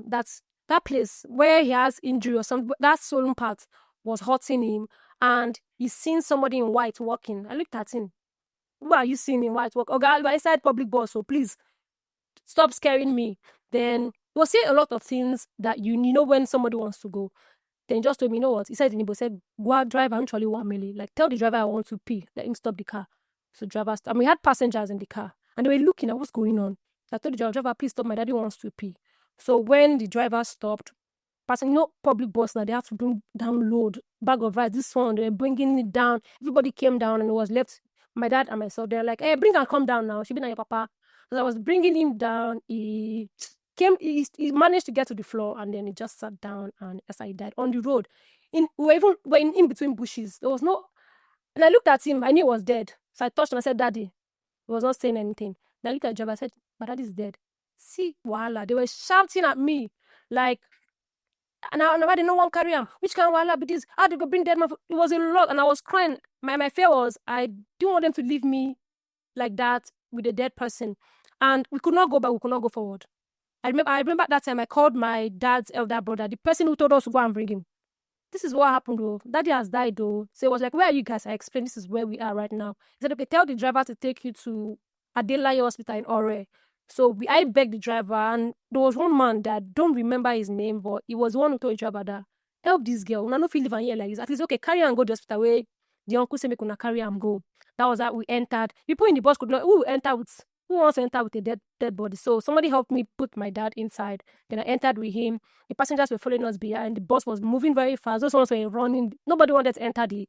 that's that place where he has injury or something, that swollen part was hurting him, and he's seen somebody in white walking. I looked at him. Who are you seeing in white walk? Oh God, I said public bus, so please stop scaring me. Then he was saying a lot of things that you know when somebody wants to go. Then he just told me, you know what? He said in Igbo, said, go out, drive, and actually 1 million. Like, tell the driver I want to pee. Let him stop the car. So driver stopped. And we had passengers in the car. And they were looking at what's going on. So I told the driver, please stop. My daddy wants to pee. So when the driver stopped, public bus now, they have to bring down load, bag of rice, this one, they're bringing it down. Everybody came down and it was left. My dad and myself, they're like, hey, bring and come down now. She be now your papa. So I was bringing him down. He managed to get to the floor and then he just sat down and as I died on the road. We were in between bushes. There was no, and I looked at him, I knew he was dead. So I touched him, I said, Daddy. He was not saying anything. Then I looked at the driver, I said, my daddy's dead. See, voila. They were shouting at me, like, and I didn't know one carry him. Which kind of voila be this? How do you go bring dead man? It was a lot, and I was crying. My fear was, I didn't want them to leave me like that with a dead person. And we could not go back, we could not go forward. I remember at that time, I called my dad's elder brother, the person who told us to go and bring him. This is what happened, though. Daddy has died, though. So it was like, where are you guys? I explained, this is where we are right now. He said, okay, tell the driver to take you to Adelaide Hospital in Ore. So I begged the driver, and there was one man that I don't remember his name, but he was the one who told the driver that, help this girl. I don't feel living here like this. At least, okay, carry her and go to the hospital where The uncle said, "Make una carry am go." That was how we entered. People in the bus could not. Who wants to enter with a dead body? So somebody helped me put my dad inside. Then I entered with him. The passengers were following us behind. The bus was moving very fast. Those ones were running. Nobody wanted to enter the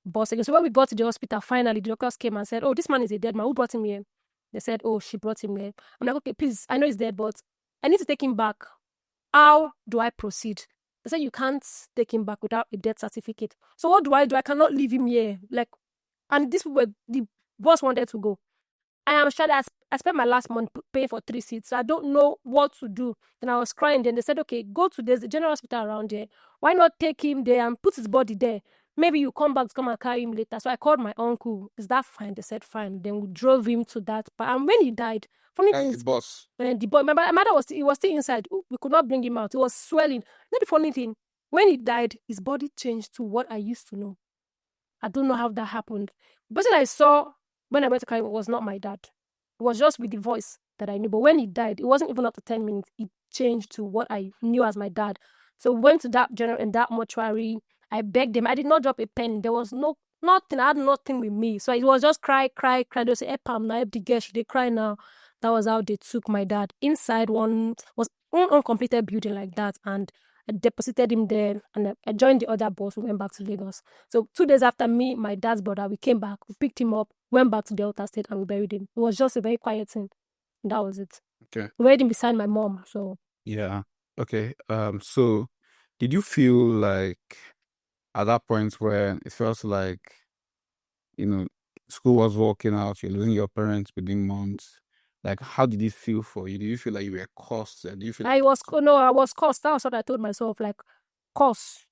bus again. So when we got to the hospital, finally the doctors came and said, "Oh, this man is a dead man. Who brought him here?" They said, "Oh, she brought him here." I'm like, "Okay, please, I know he's dead, but I need to take him back. How do I proceed?" They said, "You can't take him back without a death certificate." So what do? I cannot leave him here. Like, and the boss wanted to go. I am sure that I spent my last month paying for 3 seats. So I don't know what to do. Then I was crying. Then they said, "Okay, go to there's a general hospital around there. Why not take him there and put his body there? Maybe you come back to come and carry him later." So I called my uncle. "Is that fine?" They said fine. Then we drove him to that. But and when he died, funny thing The is, boss. the boy, my mother was still inside. We could not bring him out. It was swelling. Not the funny thing. When he died, his body changed to what I used to know. I don't know how that happened. The person I saw when I went to carry him was not my dad. It was just with the voice that I knew. But when he died, it wasn't even up to 10 minutes. It changed to what I knew as my dad. So we went to that general in that mortuary. I begged them. I did not drop a pen. There was nothing. I had nothing with me. So it was just cry, cry, cry. They say, "Epam now, the girl, they cry now." That was how they took my dad inside one uncompleted building like that, and I deposited him there, and I joined the other bus. We went back to Lagos. So 2 days after me, my dad's brother, we came back, we picked him up, went back to Delta State, and we buried him. It was just a very quiet thing. And that was it. Okay. We buried him beside my mom. So Yeah. Okay. So did you feel like at that point where it felt like, school was working out, you're losing your parents within months, like how did it feel for you? Did you feel like you were cursed? Did you feel I was cursed. That was what I told myself, like, cursed.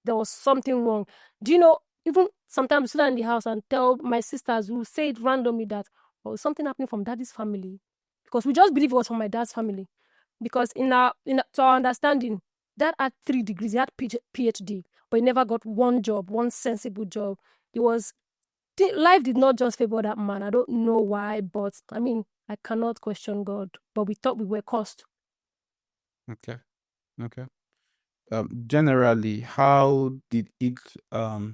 There was something wrong. Do you know, even sometimes I sit in the house and tell my sisters who say it randomly that, "Oh, something happening from daddy's family." Because we just believe it was from my dad's family. Because to our understanding, dad had 3 degrees, he had PhD, but he never got one job, one sensible job. Life did not just favor that man. I don't know why, but I mean, I cannot question God. But we thought we were cursed. Okay. Okay. Generally, how did it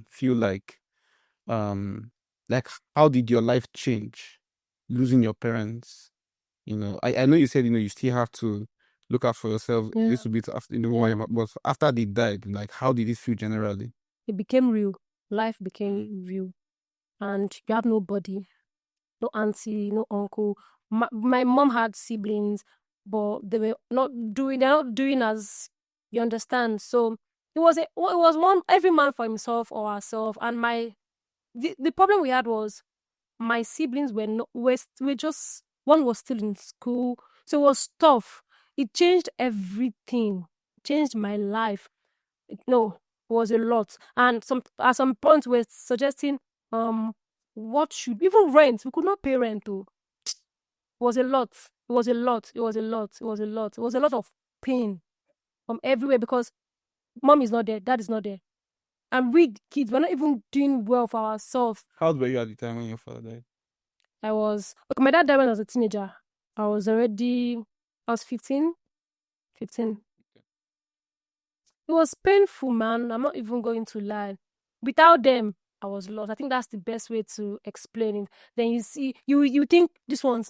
feel like how did your life change losing your parents? I know you said you still have to look out for yourself a Yeah. little bit after but after they died, like how did it feel generally? It became real. Life became real. And you have nobody, no auntie, no uncle. My mom had siblings, but they're not doing as you understand. So it was one every man for himself or herself. And the problem we had was my siblings were just one was still in school. So it was tough. It changed everything. Changed my life. No, it was a lot. And at some point we're suggesting what should even rent. We could not pay rent too. It was a lot. It was a lot. It was a lot. It was a lot. It was a lot of pain from everywhere because mom is not there, dad is not there. And we kids, we're not even doing well for ourselves. How old were you at the time when your father died? My dad died when I was a teenager. I was 15. 15. It was painful, man. I'm not even going to lie. Without them, I was lost. I think that's the best way to explain it. Then you see, you think this one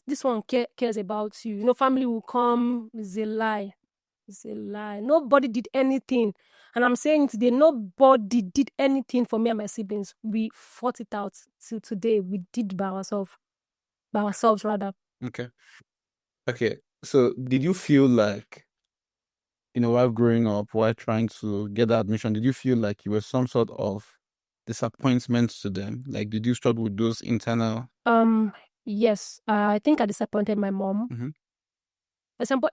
cares about you. Family will come. It's a lie. It's a lie. Nobody did anything. And I'm saying today, nobody did anything for me and my siblings. We fought it out till today. We did by ourselves. By ourselves, rather. Okay. Okay. So did you feel like, while growing up, while trying to get that admission, did you feel like you were some sort of disappointment to them? Like, did you struggle with those internal? Yes. I think I disappointed my mom. Mm-hmm.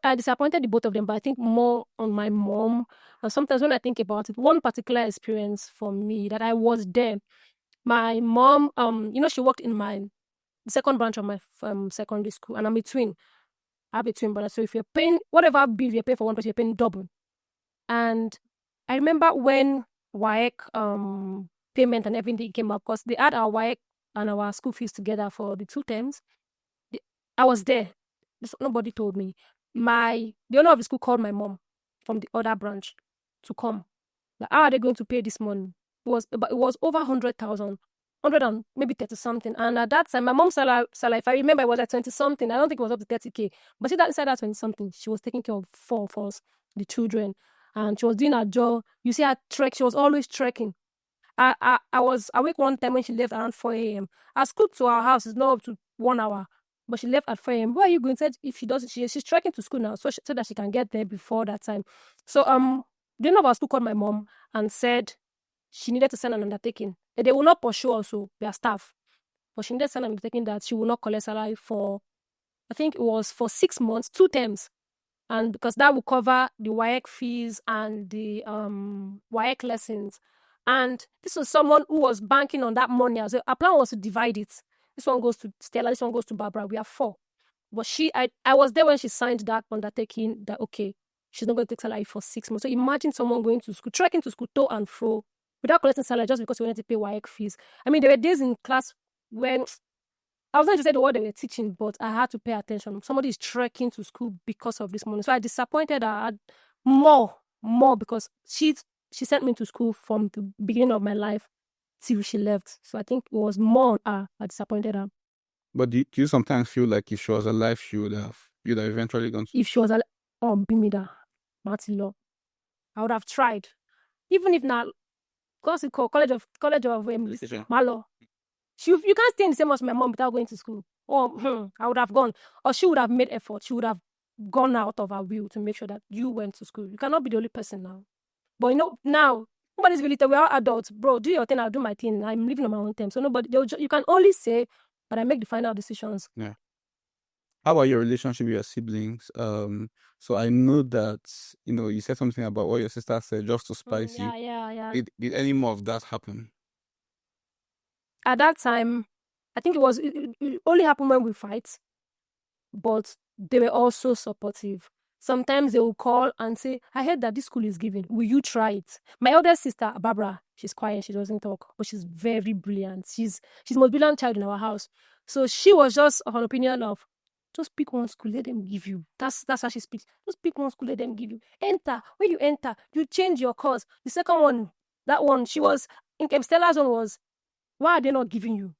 I disappointed the both of them, but I think more on my mom. And sometimes when I think about it, one particular experience for me that I was there, my mom, she worked in the second branch of my secondary school, and I'm a twin. I have a twin brother. So if you're paying whatever bill you pay for one person, you're paying double. And I remember when WAEC payment and everything came up, because they had our WAEC and our school fees together for the 2 terms. I was there. Nobody told me. The owner of the school called my mom from the other branch to come. Like, how are they going to pay this money? It was over 100,000. 100 and maybe 30 something. And at that time, my mom's salary, if I remember, it was like 20 something. I don't think it was up to 30K. But see that inside that 20 something, she was taking care of 4 of us, the children. And she was doing her job. You see her trek, she was always trekking. I was awake one time when she left around 4 a.m. Our school to our house is not up to 1 hour. But she left at 4 a.m. Where are you going? Said if she doesn't, she's trekking to school now, so that she can get there before that time. So the owner of our school called my mom and said she needed to send an undertaking. They will not pursue also their staff, but she needed to send an undertaking that she will not collect salary for, I think it was for 6 months, 2 terms, and because that will cover the WAEC fees and the WAEC lessons. And this was someone who was banking on that money. Our plan was to divide it. This one goes to Stella, this one goes to Barbara. We are 4. But I was there when she signed that undertaking that, okay, she's not going to take salary for 6 months. So imagine someone going to school, trekking to school, to and fro, without collecting salary just because we wanted to pay WAEC fees. I mean, there were days in class when I was not to say the word they were teaching, but I had to pay attention. Somebody is trekking to school because of this money. So I disappointed her more because she sent me to school from the beginning of my life till she left. So I think it was more I disappointed her. But do you sometimes feel like if she was alive, you'd have eventually gone to... If she was alive, Bimida, Martin Law, I would have tried. Even if not, because it's called College of Malo. You can't stay in the same house with my mom without going to school. I would have gone. Or she would have made effort. She would have gone out of her will to make sure that you went to school. You cannot be the only person now. But now, nobody's really tell. We're all adults. Bro, do your thing, I'll do my thing. I'm living on my own terms. So you can only say, but I make the final decisions. Yeah. How about your relationship with your siblings? So I know that, you said something about what your sister said just to spice you. Yeah. Did any more of that happen? At that time, I think it only happened when we fight, but they were also supportive. Sometimes they will call and say, I heard that this school is giving. Will you try it? My elder sister, Barbara, she's quiet. She doesn't talk, but she's very brilliant. She's the most brilliant child in our house. So she was just of an opinion of, just pick one school, let them give you. That's how she speaks. Just pick one school, let them give you. Enter. When you enter, you change your course. The second one, that one, she was, in Stella's one was, why are they not giving you?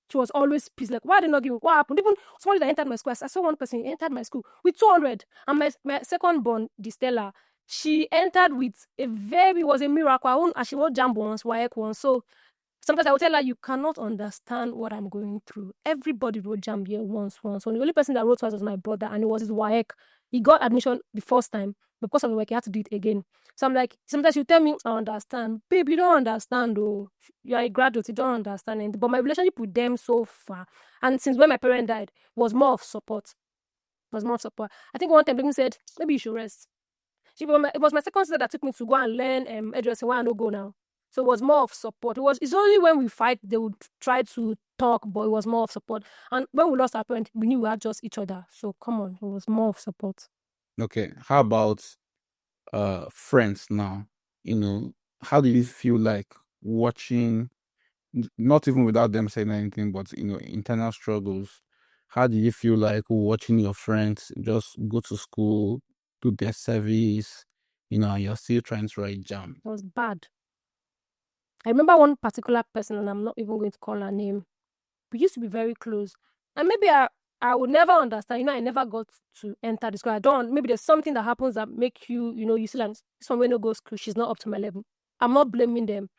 She was always pissed, like, why are they not giving? What happened? Even somebody that entered my school, I saw one person entered my school with 200. And my second born, the Stella, she entered with was a miracle. And she wrote JAMB once, WAEC once. So sometimes I will tell her, you cannot understand what I'm going through. Everybody wrote JAMB here once. So the only person that wrote twice was my brother, and it was his WAEC. He got admission the first time, but because of the work, he had to do it again. So I'm like, sometimes you tell me, I understand. Babe, you don't understand, though. You're a graduate, you don't understand anything. But my relationship with them so far, and since when my parent died, was more of support. I think one time they said, maybe you should rest. It was my second sister that took me to go and learn hairdressing, why I don't go now. So it was more of support. It's only when we fight, they would try to talk, but it was more of support. And when we lost our parent, we knew we had just each other. So come on, it was more of support. Okay. How about friends now? How do you feel like watching, not even without them saying anything, but internal struggles? How do you feel like watching your friends just go to school, do their service, you're still trying to write JAMB? It was bad. I remember one particular person, and I'm not even going to call her name. We used to be very close. And maybe I would never understand. I never got to enter the school. Maybe there's something that happens that make you, you see like, this one when no go school, she's not up to my level. I'm not blaming them.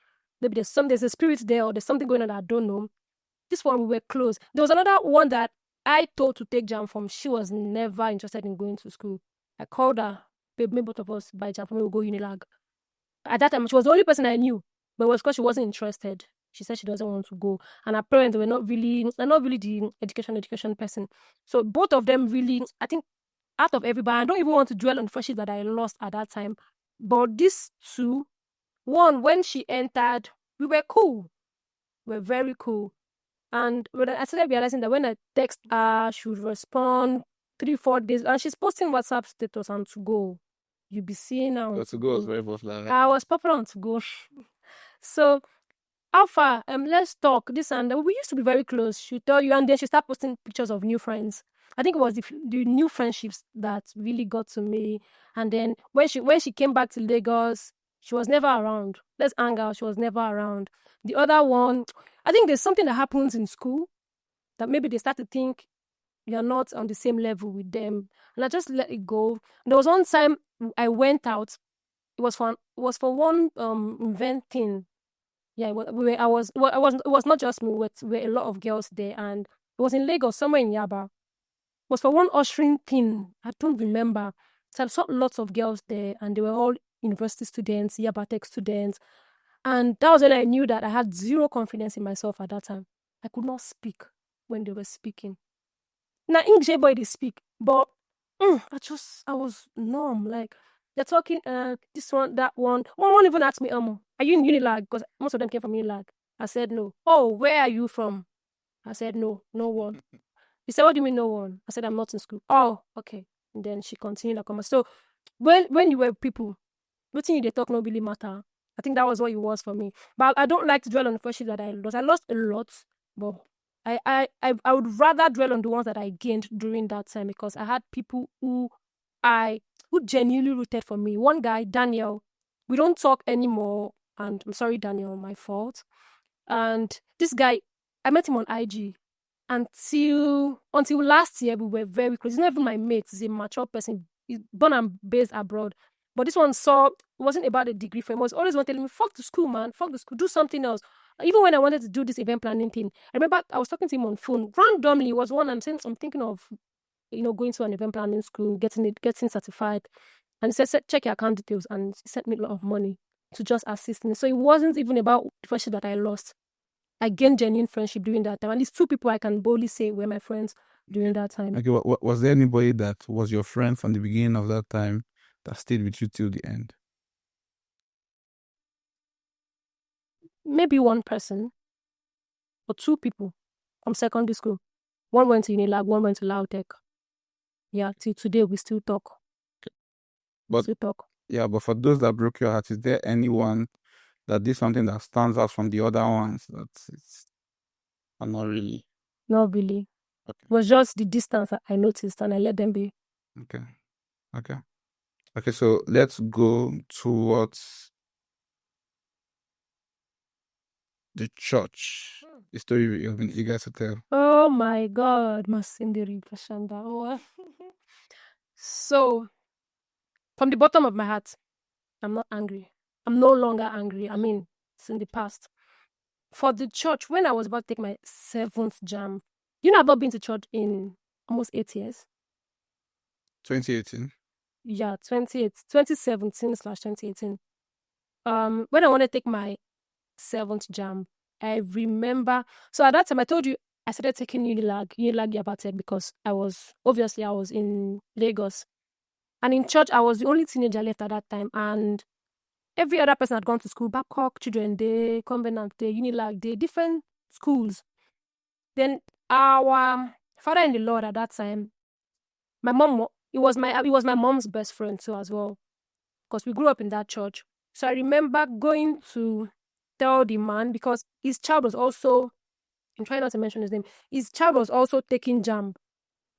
Maybe there's a spirit there, or there's something going on that I don't know. This one, we were close. There was another one that I told to take JAMB from. She was never interested in going to school. I called her, babe, maybe both of us buy JAMB, we'll go Unilag. At that time, she was the only person I knew, but it was because she wasn't interested. She said she doesn't want to go. And her parents were not really the education person. So both of them really, I think, out of everybody, I don't even want to dwell on the friendship that I lost at that time. But these two, one, when she entered, we were cool. We were very cool. And when I started realizing that when I text her, she would respond 3-4 days. And she's posting WhatsApp status on To Go. You'll be seeing her on To Go was very popular. I was popular on To Go. So, Alpha, let's talk, this and that. We used to be very close. She'll tell you, and then she start posting pictures of new friends. I think it was the new friendships that really got to me. And then when she came back to Lagos, She was never around. Let's hang out. She was never around. The other one, I think there's something that happens in school that maybe they start to think you're not on the same level with them. And I just let it go. There was one time I went out. It was for one event thing. Yeah, it was not just me. We were a lot of girls there, and it was in Lagos, somewhere in Yaba. It was for one ushering thing. I don't remember. So I saw lots of girls there, and they were all university students, Yaba Tech students. And that was when I knew that I had zero confidence in myself at that time. I could not speak when they were speaking. Now, English, boy, they speak, but I was numb. Like, they're talking, this one, that one. One even asked me, are you in Unilag? Because most of them came from Unilag. I said, no. Oh, where are you from? I said, no one. He said, what do you mean, no one? I said, I'm not in school. Oh, okay. And then she continued her conversation. So, when you were people, nothing they talk no really matter. I think that was what it was for me. But I don't like to dwell on the friendship that I lost. I lost a lot, but I would rather dwell on the ones that I gained during that time, because I had people who genuinely rooted for me. One guy, Daniel, we don't talk anymore, and I'm sorry, Daniel, my fault. And this guy, I met him on IG. Until last year, we were very close. He's not even my mate. He's a mature person. He's born and based abroad. But this one it wasn't about the degree for him. He was always telling me, fuck the school, man. Fuck the school. Do something else. Even when I wanted to do this event planning thing, I remember I was talking to him on phone. Randomly, it was one I'm thinking of, going to an event planning school, getting certified. And he said, check your account details. And he sent me a lot of money to just assist me. So it wasn't even about the friendship that I lost. I gained genuine friendship during that time. At least 2 people I can boldly say were my friends during that time. Okay, was there anybody that was your friend from the beginning of that time that stayed with you till the end? Maybe 1 person or 2 people from secondary school. One went to Unilag, one went to Lautech. Yeah, till today we still talk. But for those that broke your heart, is there anyone that did something that stands out from the other ones? Not really. Not really. Okay. It was just the distance that I noticed, and I let them be. Okay, so let's go towards the church. The story you've been eager to tell. Oh my God, Masindiri Pashanda. So, from the bottom of my heart, I'm not angry. I'm no longer angry. I mean, it's in the past. For the church, when I was about to take my 7th JAMB, I've not been to church in almost 8 years. 2018? Yeah, 2017/2018. When I wanted to take my 7th JAMB, I remember. So at that time, I told you I started taking Unilag Yabatech because I was in Lagos. And in church, I was the only teenager left at that time. And every other person had gone to school, Babcock, Children Day, Covenant Day, Unilag Day, different schools. Then our father in the Lord at that time, my mom, it was my mom's best friend too as well, because we grew up in that church. So I remember going to tell the man, because his child was also, I'm trying not to mention his name, his child was also taking JAMB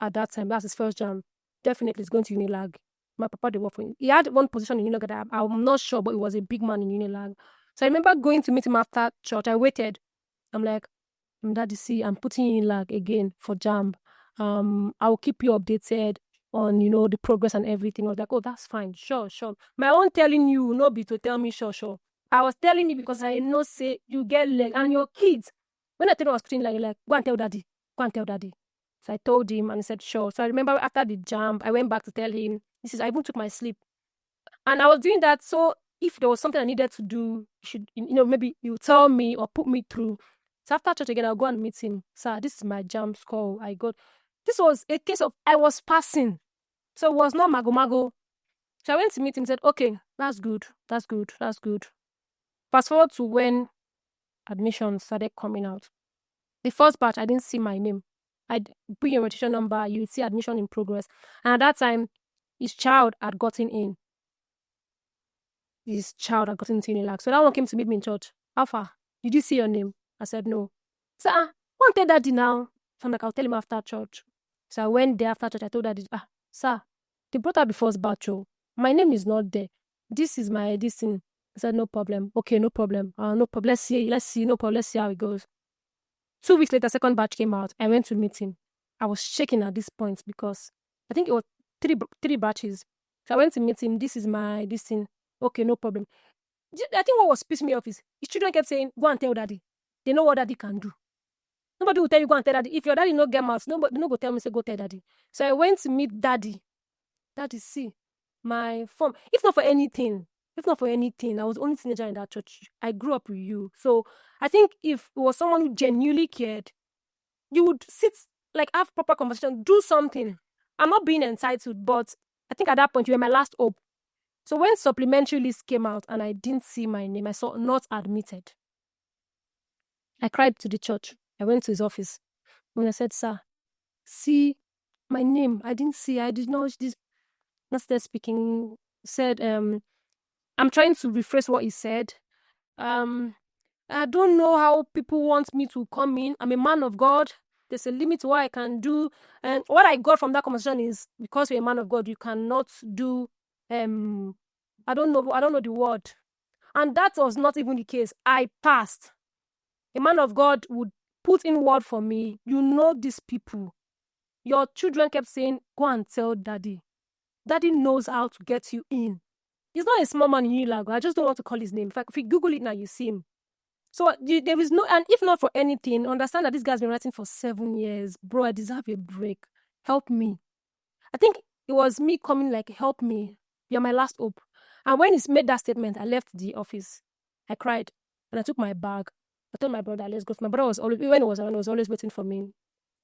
at that time. That's his first JAMB. Definitely he's going to Unilag. My papa did work for him. He had one position in Unilag that I'm not sure, but he was a big man in Unilag. So I remember going to meet him after church. I waited. I'm like, Daddy, see, I'm putting you in Unilag again for JAMB. I'll keep you updated on, the progress and everything. I was like, oh, that's fine. Sure. My own telling you, no be to tell me sure. I was telling you because I know, say, you get leg and your kids. When I told him I was putting like, go and tell daddy. So I told him and he said, sure. So I remember after the JAMB, I went back to tell him, I even took my sleep. And I was doing that. So if there was something I needed to do, you should, maybe you tell me or put me through. So after church again, I'll go and meet him. Sir, this is my JAMB score. I got. This was a case of I was passing. So it was not mago. So I went to meet him and said, okay, that's good. Fast forward to when admissions started coming out. The first batch, I didn't see my name. I'd put your registration number, you would see admission in progress. And at that time, his child had gotten in. So that one came to meet me in church. Alpha, did you see your name? I said, no. So, won't tell daddy now. So I'm like, I'll tell him after church. So I went there after church. I told daddy, sir, they brought out the first batch. My name is not there. This is my thing. I said, no problem. Okay, no problem. No problem. Let's see. No problem. Let's see how it goes. 2 weeks later, second batch came out. I went to meet him. I was shaking at this point because I think it was three batches. So I went to meet him. This thing. Okay, no problem. I think what was pissing me off is his children kept saying, go and tell daddy. They know what daddy can do. Nobody will tell you, go and tell daddy. If your daddy no get mouth, nobody no go tell me, say, go tell daddy. So I went to meet daddy. Daddy, see, my form. If not for anything, I was the only teenager in that church. I grew up with you. So I think if it was someone who genuinely cared, you would sit, like, have proper conversation, do something. I'm not being entitled, but I think at that point, you were my last hope. So when supplementary list came out and I didn't see my name, I saw not admitted. I cried to the church. I went to his office. When I said, sir, see my name. I didn't see. I did not. This. Not there speaking. Said, I'm trying to rephrase what he said. I don't know how people want me to come in. I'm a man of God. There's a limit to what I can do. And what I got from that conversation is, because you're a man of God, you cannot do, I don't know the word. And that was not even the case. I passed. A man of God would put in word for me. You know these people. Your children kept saying, go and tell daddy. Daddy knows how to get you in. He's not a small man in Unilag. I just don't want to call his name. In fact, if you Google it now, you see him. So there is no, and if not for anything, understand that this guy's been writing for 7 years. Bro, I deserve a break. Help me. I think it was me coming like, help me. You're my last hope. And when he made that statement, I left the office. I cried. And I took my bag. I told my brother, let's go. My brother was always, when it was around, he was always waiting for me.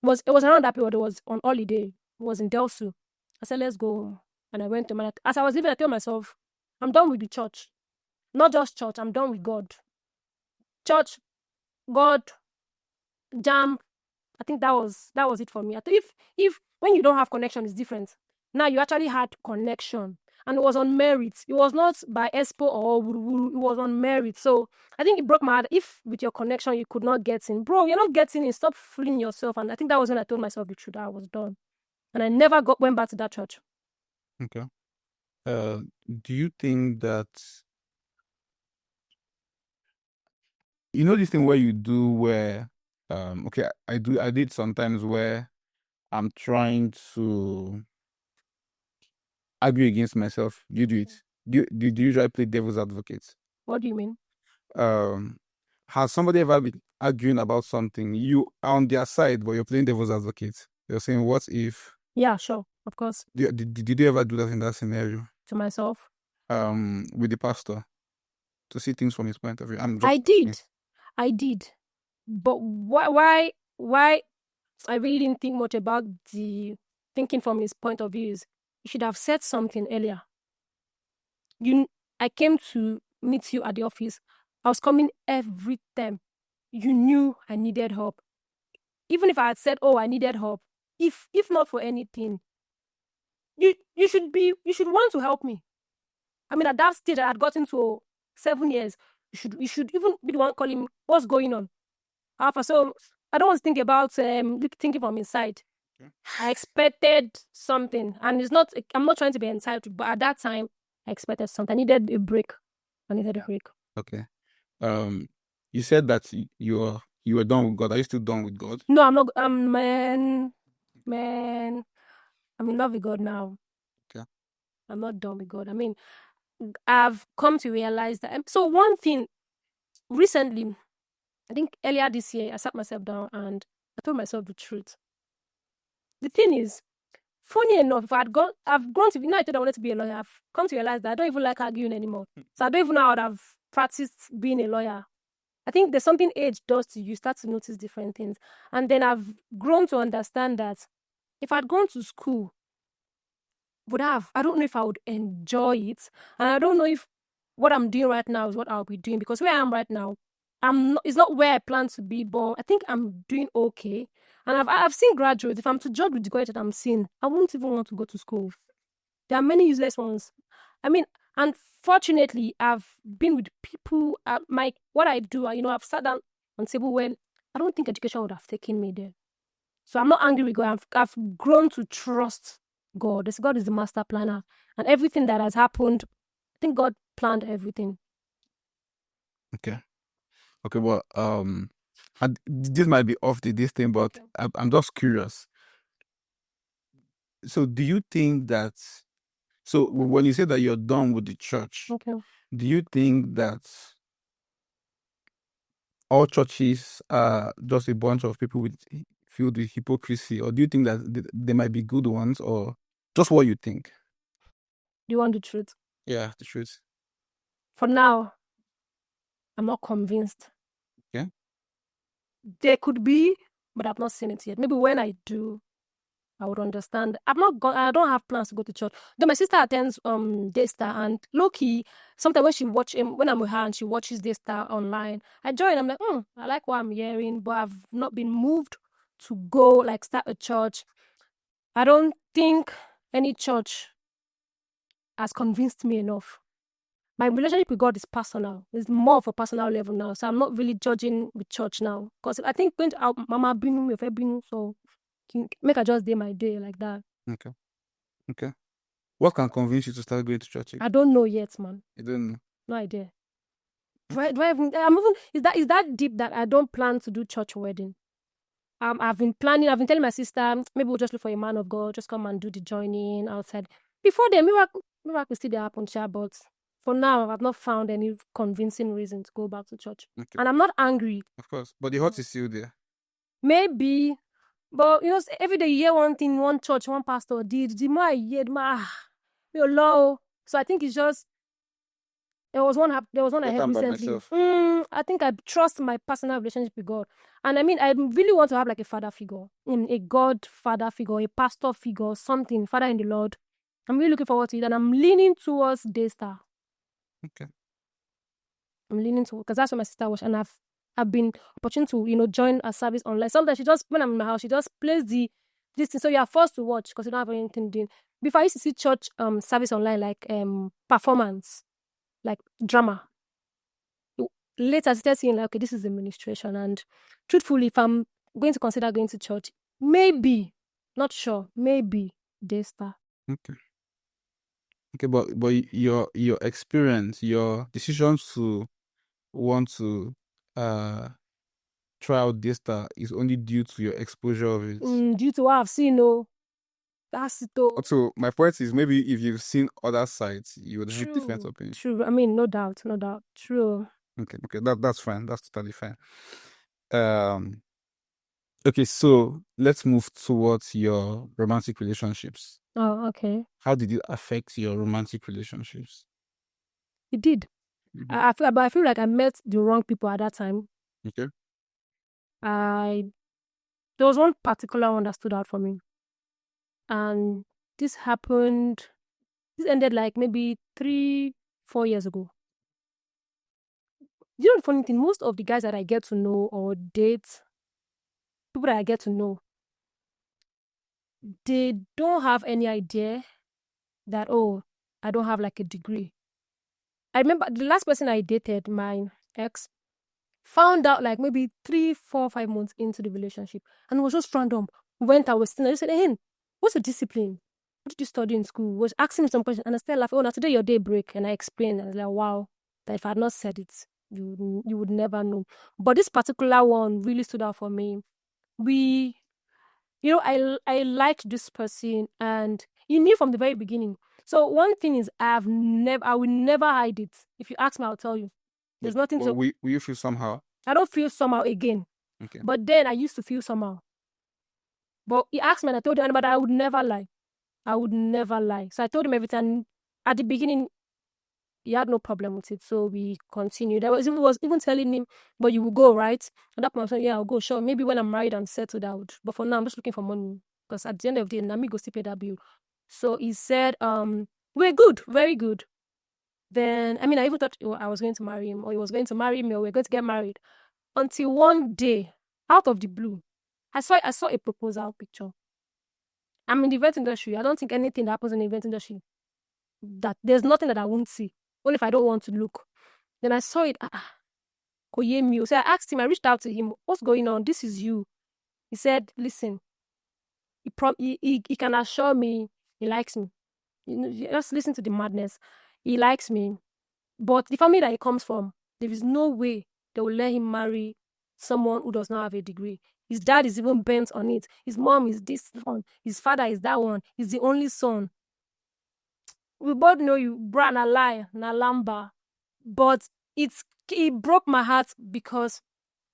It was around that period. It was on holiday. It was in Delsu. I said, let's go. And I went to my, as I was leaving, I told myself, I'm done with the church. Not just church, I'm done with God. Church, God, JAMB. I think that was it for me. I thought if when you don't have connection, it's different. Now you actually had connection, and it was on merit. It was not by expo or wuru. It was on merit. So I think it broke my heart. If with your connection you could not get in, bro, you're not getting in. Stop fooling yourself. And I think that was when I told myself the truth. That I was done, and I never went back to that church. Okay. Do you think that, you know, this thing where you do where, okay, I did sometimes where I'm trying to argue against myself. You do it. Do you usually play devil's advocate? What do you mean? Has somebody ever been arguing about something, you are on their side, but you're playing devil's advocate? You're saying, what if? Yeah, sure, of course. Did you ever do that in that scenario? To myself? With the pastor, to see things from his point of view. I did. But why I really didn't think much about the thinking from his point of view is, you should have said something earlier. I came to meet you at the office. I was coming every time. You knew I needed help. Even if I had said, oh, I needed help, if not for anything, you should want to help me. I mean, at that stage, I had gotten to 7 years. You should even be the one calling me, what's going on? So I don't want to think about thinking from inside. Okay. I expected something, and I'm not trying to be entitled, but at that time, I expected something. I needed a break. Okay. You said that you were done with God. Are you still done with God? No, I'm not. Man, I'm in love with God now. Okay. I'm not done with God. I mean, I've come to realize that. So one thing, recently, I think earlier this year, I sat myself down and I told myself the truth. The thing is, funny enough, I've grown to be, I thought I wanted to be a lawyer. I've come to realize that I don't even like arguing anymore. So I don't even know how I've practiced being a lawyer. I think there's something age does to you, start to notice different things. And then I've grown to understand that if I'd gone to school, I don't know if I would enjoy it. And I don't know if what I'm doing right now is what I'll be doing, because where I am right now, it's not where I plan to be, but I think I'm doing okay. And I've seen graduates. If I'm to judge with the graduates that I'm seeing, I wouldn't even want to go to school. There are many useless ones. I mean, unfortunately, I've been with people. What I do, I've sat down on table when I don't think education would have taken me there. So I'm not angry with God. I've grown to trust God. God is the master planner, and everything that has happened, I think God planned everything. Okay. Okay, well, and this might be off this thing, but I'm just curious. So do you think that, so when you say that you're done with the church, Okay. do you think that all churches are just a bunch of people filled with hypocrisy, or do you think that they might be good ones, or just what you think? Do you want the truth? Yeah, the truth. For now, I'm not convinced. Yeah. There could be, but I've not seen it yet. Maybe when I do, I would understand. I don't have plans to go to church. Though my sister attends Daystar, and low key, sometimes when I'm with her and she watches Daystar online, I join. I'm like, I like what I'm hearing, but I've not been moved to go like start a church. I don't think any church has convinced me enough. My relationship with God is personal. It's more of a personal level now. So I'm not really judging with church now. Because I think going to our mama binu, if I binu, so make I just day my day like that. Okay. Okay. What can convince you to start going to church again? I don't know yet, man. You don't know. No idea. Do I even, I'm even, is that deep that I don't plan to do church wedding? I've been telling my sister, maybe we'll just look for a man of God, just come and do the joining outside. Before then, miracle still dey happen, but for now, I've not found any convincing reason to go back to church. Okay. And I'm not angry. Of course. But the heart is still there. Maybe, but every day you hear one thing, one church, one pastor did. The more I hear, the more, you're low. So I think it's just, there was one I heard recently. I think I trust my personal relationship with God. And I mean, I really want to have like a father figure, a God father figure, a pastor figure, something, father in the Lord. I'm really looking forward to it. And I'm leaning towards Daystar. Okay. I'm leaning towards, because that's what my sister was. And I've been opportune to, join a service online. Sometimes when I'm in my house, she just plays this thing. So you are forced to watch because you don't have anything doing. Before I used to see church service online, like performance, like drama. Later, I started seeing like, okay, this is administration. And truthfully, if I'm going to consider going to church, maybe, not sure, maybe Daystar. Okay. Okay, but your experience, your decisions to want to try out this star is only due to your exposure of it. Due to what I've seen, that's it. So my point is, maybe if you've seen other sites, you would have different opinion. True. I mean, no doubt. True. Okay, that's fine. That's totally fine. Okay, so let's move towards your romantic relationships. Oh, okay. How did it affect your romantic relationships? It did. Mm-hmm. But I feel like I met the wrong people at that time. Okay. There was one particular one that stood out for me. And this ended like maybe 3-4 years ago. You know the funny thing, most of the guys that I get to know or date, people that I get to know, they don't have any idea that, I don't have like a degree. I remember the last person I dated, my ex, found out like maybe 3, 4, 5 months into the relationship. And it was just random. We went out, I just said, hey, what's your discipline? What did you study in school? Was asking me some questions. And I started laughing, now today your day break. And I explained, and I was like, wow, that if I had not said it, you would never know. But this particular one really stood out for me. I liked this person, and you knew from the very beginning. So one thing is, I will never hide it. If you ask me, I'll tell you. There's nothing to. Will you feel somehow? I don't feel somehow again. Okay. But then I used to feel somehow. But he asked me, and I told him, but I would never lie. I would never lie. So I told him everything. At the beginning, he had no problem with it. So we continued. I was even telling him, but you will go, right? At that point, I was like, yeah, I'll go. Sure. Maybe when I'm married and settled out. But for now, I'm just looking for money. Because at the end of the day, Nami go still pay that bill. So he said, we're good, very good. Then, I mean, I even thought I was going to marry him, or he was going to marry me, or we're going to get married. Until one day, out of the blue, I saw a proposal picture. I'm in the event industry. I don't think anything that happens in the event industry, that there's nothing that I won't see, only if I don't want to look. Then I saw it. Koyemi. So I asked him, I reached out to him, what's going on? This is you. He said, listen, he can assure me he likes me. Just listen to the madness. He likes me. But the family that he comes from, There is no way they will let him marry someone who does not have a degree. His dad is even bent on it. His mom is this one. His father is that one. He's the only son. We both know you, bra na lie, na lamba. But it broke my heart because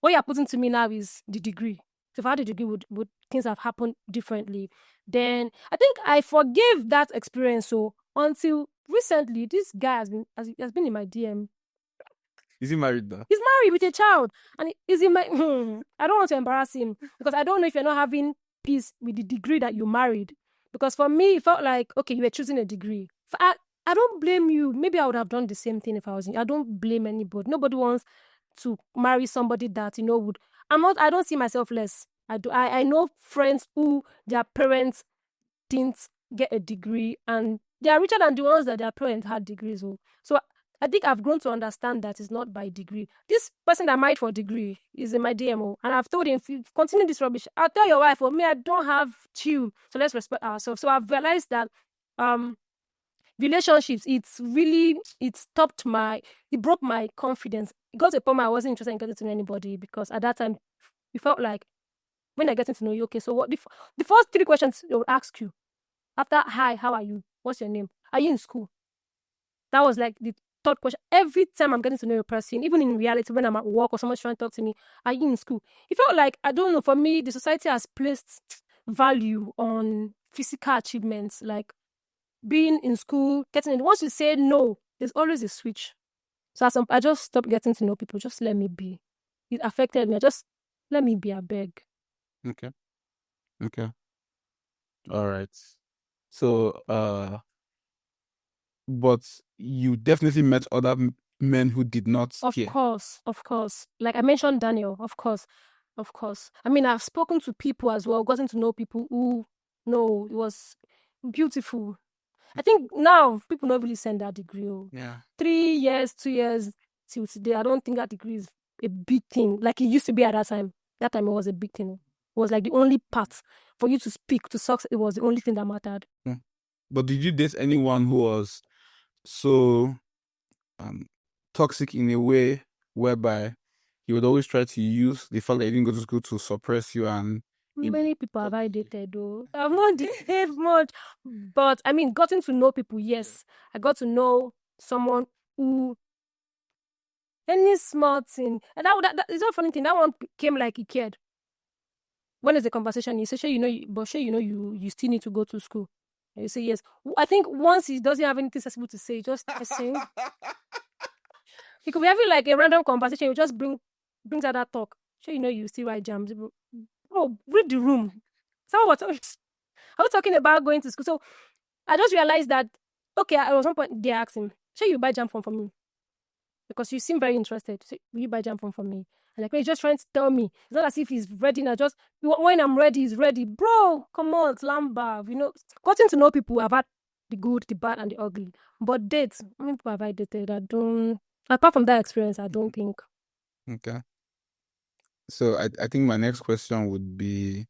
what you're putting to me now is the degree. So if I had a degree, would things have happened differently? Then I think I forgave that experience. So until recently, this guy has been in my DM. Is he married though? He's married with a child, and is in my. I don't want to embarrass him because I don't know if you're not having peace with the degree that you married. Because for me, it felt like, okay, you were choosing a degree. I don't blame you. Maybe I would have done the same thing if I was in. I don't blame anybody. Nobody wants to marry somebody that, would. I don't see myself less. I know friends who their parents didn't get a degree and they are richer than the ones that their parents had degrees. So I think I've grown to understand that it's not by degree. This person that married for a degree is in my DMO, and I've told him, if you continue this rubbish, I'll tell your wife, me, I don't have chill. So let's respect ourselves. So I've realized that relationships, it broke my confidence. It got to a point where I wasn't interested in getting to know anybody because at that time, it felt like when they're getting to know you, okay, so what the first 3 questions they would ask you after, hi, how are you? What's your name? Are you in school? That was like the third question. Every time I'm getting to know a person, even in reality, when I'm at work or someone's trying to talk to me, are you in school? It felt like, I don't know, for me, the society has placed value on physical achievements, like being in school, getting it. Once you say no, there's always a switch. So I just stopped getting to know people. Just let me be. It affected me. Just let me be, I beg. Okay. All right. So, but you definitely met other men who did not care. Of course. Like I mentioned Daniel, of course. I mean, I've spoken to people as well, gotten to know people who, no, it was beautiful. I think now people don't really send that degree. Yeah. 3 years, 2 years till today, I don't think that degree is a big thing like it used to be at that time. That time it was a big thing. It was like the only part for you to speak to success. It was the only thing that mattered. Yeah. But did you date anyone who was so toxic in a way whereby he would always try to use the fact that you didn't go to school to suppress you? And many people have I dated though. I've not dated much, but I mean, gotten to know people. Yes, I got to know someone who any small thing, and that is not a funny thing. That one came like he cared. When is the conversation? You say, sure, you still need to go to school. And you say yes. I think once he doesn't have anything sensible to say, just saying. He could be having like a random conversation. You just brings out that talk. Sure, you still write jams. Oh, read the room. Someone was talking about going to school. So I just realized that, okay, at one point they asked him, sure, you buy jam form for me? Because you seem very interested. So, will you buy jam form for me? And like, he's just trying to tell me. It's not as if he's ready now. Just when I'm ready, he's ready. Bro, come on, lamba. Getting to know people, I've had the good, the bad, and the ugly. But dates, how many people have I dated? Apart from that experience, I don't think. Okay. So I think my next question would be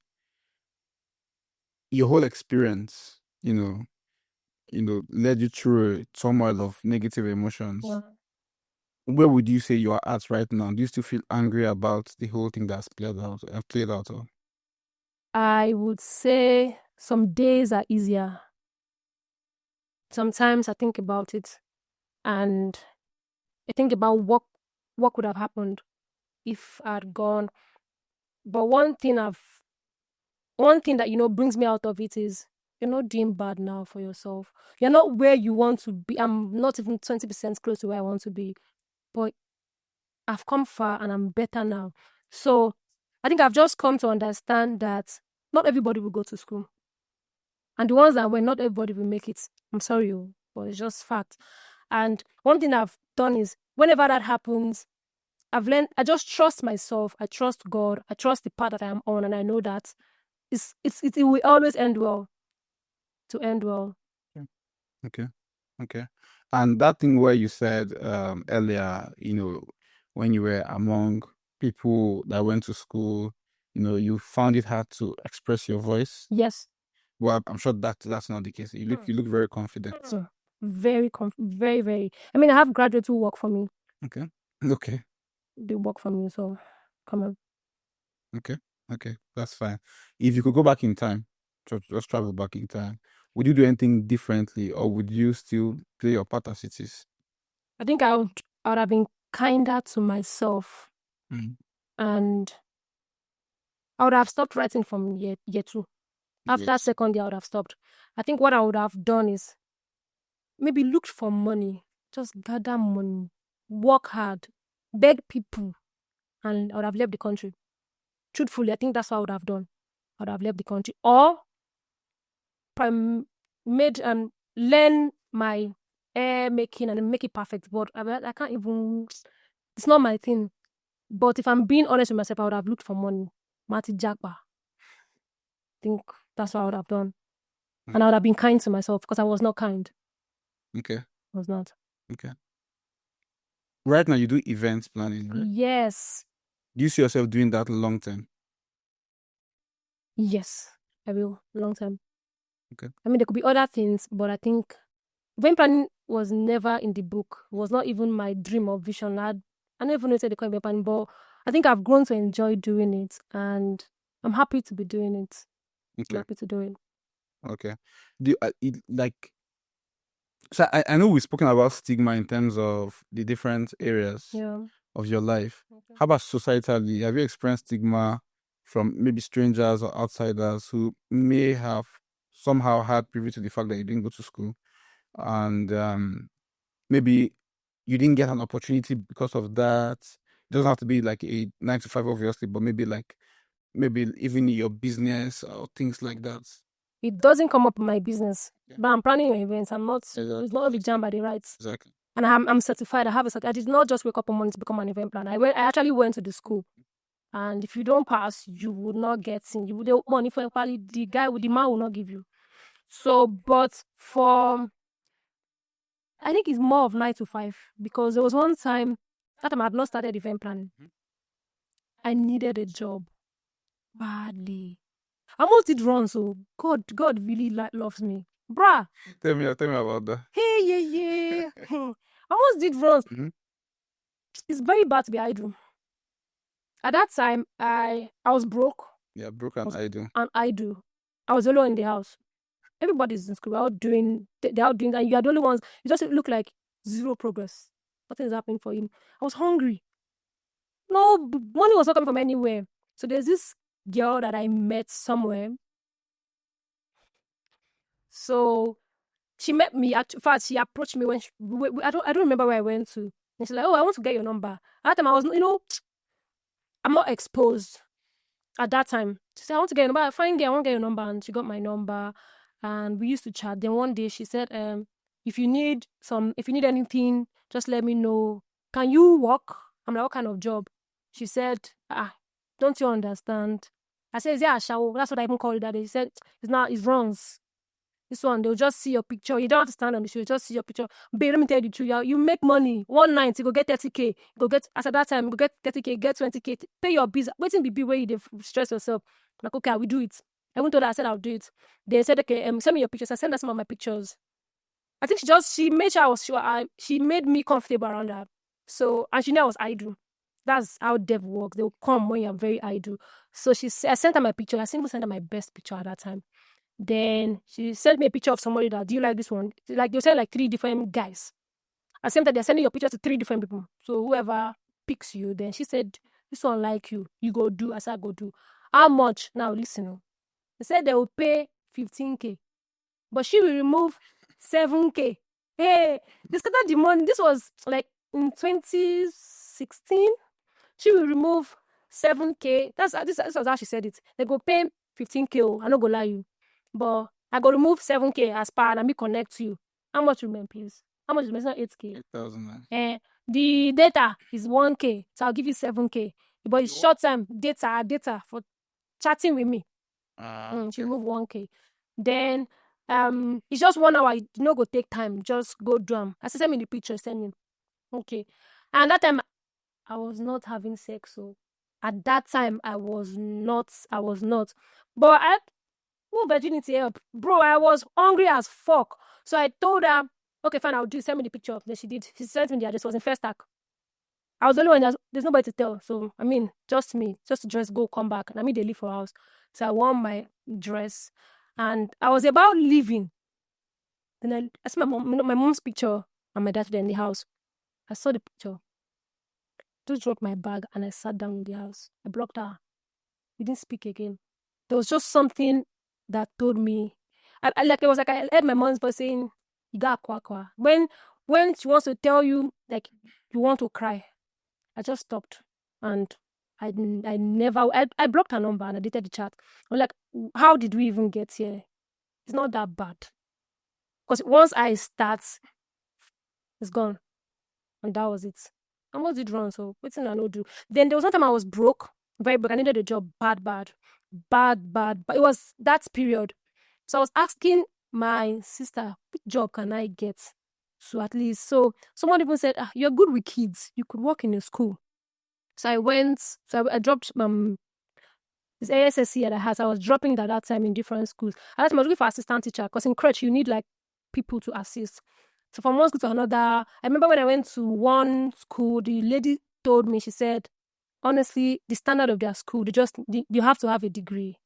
your whole experience, led you through a turmoil of negative emotions. Yeah. Where would you say you are at right now? Do you still feel angry about the whole thing that's played out? I would say some days are easier. Sometimes I think about it and I think about what could have happened if I'd gone. But one thing that brings me out of it is you're not doing bad now for yourself. You're not where you want to be. I'm not even 20% close to where I want to be. But I've come far and I'm better now. So I think I've just come to understand that not everybody will go to school. And the ones that were, not everybody will make it. I'm sorry, but it's just fact. And one thing I've done is whenever that happens, I've learned, I just trust myself. I trust God. I trust the path that I'm on. And I know that it will always end well. To end well. Okay. And that thing where you said earlier, when you were among people that went to school, you found it hard to express your voice. Yes. Well, I'm sure that's not the case. You look very confident. Very, very. I mean, I have graduates who work for me. Okay. Okay. They work for me, so come on. Okay. Okay. That's fine. If you could go back in time, just travel back in time, would you do anything differently, or would you still play your part as it is? I think I would have been kinder to myself, Mm. and I would have stopped writing from year two. After Yes. second year, I would have stopped. I think what I would have done is maybe looked for money, just gather money, work hard, beg people, and I would have left the country. Truthfully, I think that's what I would have done. I would have left the country, or made learn my hair making and make it perfect. But I can't even. It's not my thing. But if I'm being honest with myself, I would have looked for money. Mati Jagba. I think that's what I would have done. And I would have been kind to myself because I was not kind. Okay. I was not. Okay. Right now, you do events planning, right? Yes. Do you see yourself doing that long term? Yes. I will. Long time. Okay. I mean, there could be other things, but I think event planning was never in the book. It was not even my dream or vision. I never even noted the call event planning, but I think I've grown to enjoy doing it, and I'm happy to be doing it. I'm Okay. happy to do it. Okay. Do like, so I know we've spoken about stigma in terms of the different areas Yeah. of your life. Okay. How about societally? Have you experienced stigma from maybe strangers or outsiders who may have somehow had privy to the fact that you didn't go to school, and maybe you didn't get an opportunity because of that? It doesn't have to be like a 9 to 5, obviously, but maybe even your business or things like that. It doesn't come up in my business, Yeah. but I'm planning your events. I'm not. Exactly. It's not a big JAMB by the rights. Exactly. And I'm certified. I have a certificate. I did not just wake up one morning to become an event planner. I actually went to the school. And if you don't pass, you would not get in. You would the money for probably the man will not give you. So, but I think it's more of 9 to 5 because there was one time that time I had not started event planning. I needed a job badly. I almost did run. So God really loves me, bruh. Tell me about that. Hey, yeah. I almost did run. Mm-hmm. It's very bad to be idle. At that time, I was broke. Yeah, broken idol. And idle. I was alone in the house. Everybody's in school. They're out doing, and you are the only ones. You just look like zero progress. Nothing is happening for you. I was hungry. No, money was not coming from anywhere. So there's this girl that I met somewhere. So she met me. In fact, she approached me when I don't remember where I went to. And she's like, "Oh, I want to get your number." At that time, I was, I'm not exposed. At that time, she said, "I want to get your number. Fine, girl, I want to get your number." And she got my number, and we used to chat. Then one day she said, if you need anything, just let me know. Can you work?" I'm like, "What kind of job?" She said, don't you understand?" I said, "Yeah, shower." That's what I even called it that day. She said, "It's runs. This one, they'll just see your picture. You don't have to stand on the show, just see your picture. Babe, let me tell you the truth. You make money. One night, you go get 30K. You go get, as at that time, you go get 30K, get 20K. Pay your bills. Waiting be where you stress yourself. I'm like, okay, I will do it. I went to her, I said, I'll do it. They said, okay, send me your pictures. I sent her some of my pictures. I think she made sure I was sure. She made me comfortable around her. So, and she knew I was idle. That's how dev works. They'll come when you're very idle. So I sent her my picture. I simply sent her my best picture at that time. Then she sent me a picture of somebody that, "Do you like this one?" Like, they'll send like 3 different guys. At the same time, they're sending your picture to 3 different people. So whoever picks you, then she said, "This one like you. You go do." I said, "Go do." How much? Now listen. They said they will pay 15K. But she will remove 7K. Hey, they scattered the money. This was like in 2016. She will remove 7K. This was how she said it. They go pay 15K. I no go lie you. But I go remove 7K as per and me connect to you. How much remain, please? How much is not 8K? 8,000. The data is 1K. So I'll give you 7K. But it's short term data for chatting with me. She remove 1K. Then it's just 1 hour. You no go take time. Just go do them. I said, send me the picture, send me. Okay. And that time I was not having sex, so at that time I was not. But I who virginity help? Bro, I was hungry as fuck. So I told her, okay, fine, I'll do. Send me the picture. Then she did. She sent me the address. It was in First Stack. I was the only one. There's nobody to tell. So I mean, just me, just to just go, come back. And I mean, they leave for house. So I wore my dress, and I was about leaving. Then I saw my mom's picture and my dad there in the house. I saw the picture. Just dropped my bag and I sat down in the house. I blocked her. We didn't speak again. There was just something that told me, it was like I heard my mom's voice saying, "You got kwa." When she wants to tell you like you want to cry, I just stopped and I blocked her number and I deleted the chat. I'm like, how did we even get here? It's not that bad. Because once I start, it's gone. And that was it. I almost did wrong, so what's I no do? Then there was one time I was broke, very broke. I needed a job bad. But it was that period. So I was asking my sister, which job can I get? So at least, so someone even said, you're good with kids. You could work in a school. So I went, I dropped this ASSC at the house. I was dropping it at that time in different schools. At that time, I was looking for assistant teacher because in crèche, you need like people to assist. So from one school to another, I remember when I went to one school, the lady told me, she said, honestly, the standard of their school, you have to have a degree.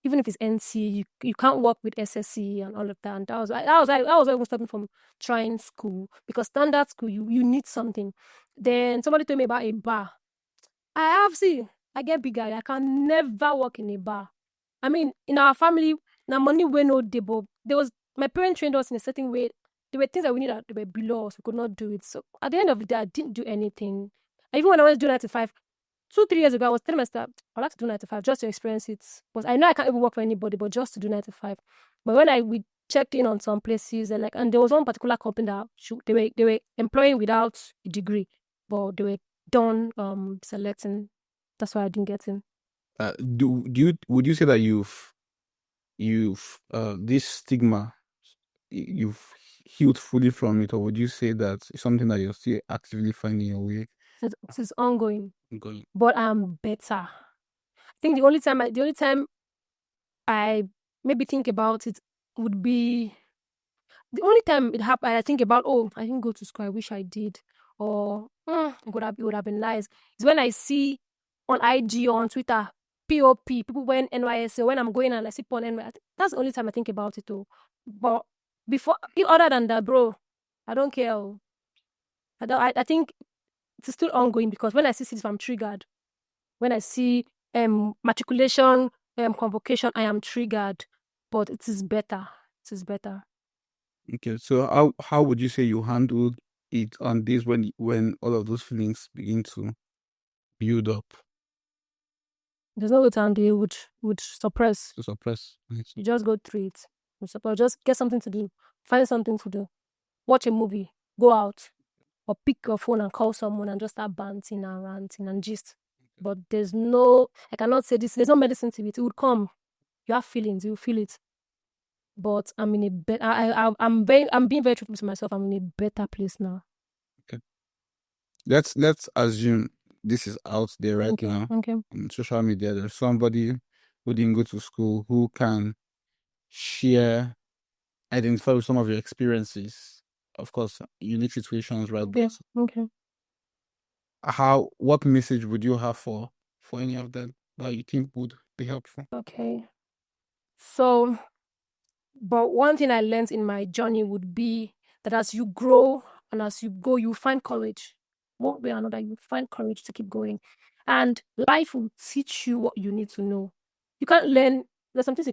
Even if it's NC, you can't work with SSC and all of that. And that was what even stopped me from trying school, because standard school, you need something. Then somebody told me about a bar. I get bigger. I can never work in a bar. I mean, in our family, now money we no dey, but my parents trained us in a certain way. There were things that we knew that they were below us. We could not do it. So at the end of the day, I didn't do anything. Even when I was doing 9 to 5, 2-3 years ago, I was telling myself, I'd like to do 9 to 5 just to experience it. But I know I can't even work for anybody, but just to do 9 to 5. But when we checked in on some places, and there was one particular company that they were employing without a degree, but they were done selecting. That's why I didn't get in. Would you say that you've this stigma, you've healed fully from it, or would you say that it's something that you're still actively finding your way? It's ongoing. But I'm better. I think the only time I maybe think about it would be the only time it happened. I think about, I didn't go to school. I wish I did, or it would have been nice. It's when I see on IG or on Twitter, POP, people wearing NYS, or when I'm going and I see on NYS. That's the only time I think about it, though. But before, other than that, bro, I don't care. I think it's still ongoing, because when I see cities, I'm triggered. When I see matriculation, convocation, I am triggered. But it is better. It is better. Okay, so how would you say you handled it on days when all of those feelings begin to build up? There's no way to handle it. Would suppress. To suppress. You just go through it. You suppress. Just get something to do. Find something to do. Watch a movie. Go out. Or pick your phone and call someone and just start banting and ranting and gist. But I cannot say this. There's no medicine to it. It would come. You have feelings. You feel it. But I'm in a better. I'm being very truthful to myself. I'm in a better place now. Okay. Let's assume this is out there right now. Okay. On social media, there's somebody who didn't go to school who can identify with some of your experiences. Of course, unique situations, right? Yes. Okay. What message would you have for any of them that you think would be helpful? Okay. So, but one thing I learned in my journey would be that as you grow and as you go, you find courage. One way or another, you find courage to keep going. And life will teach you what you need to know. You can't learn, there's some things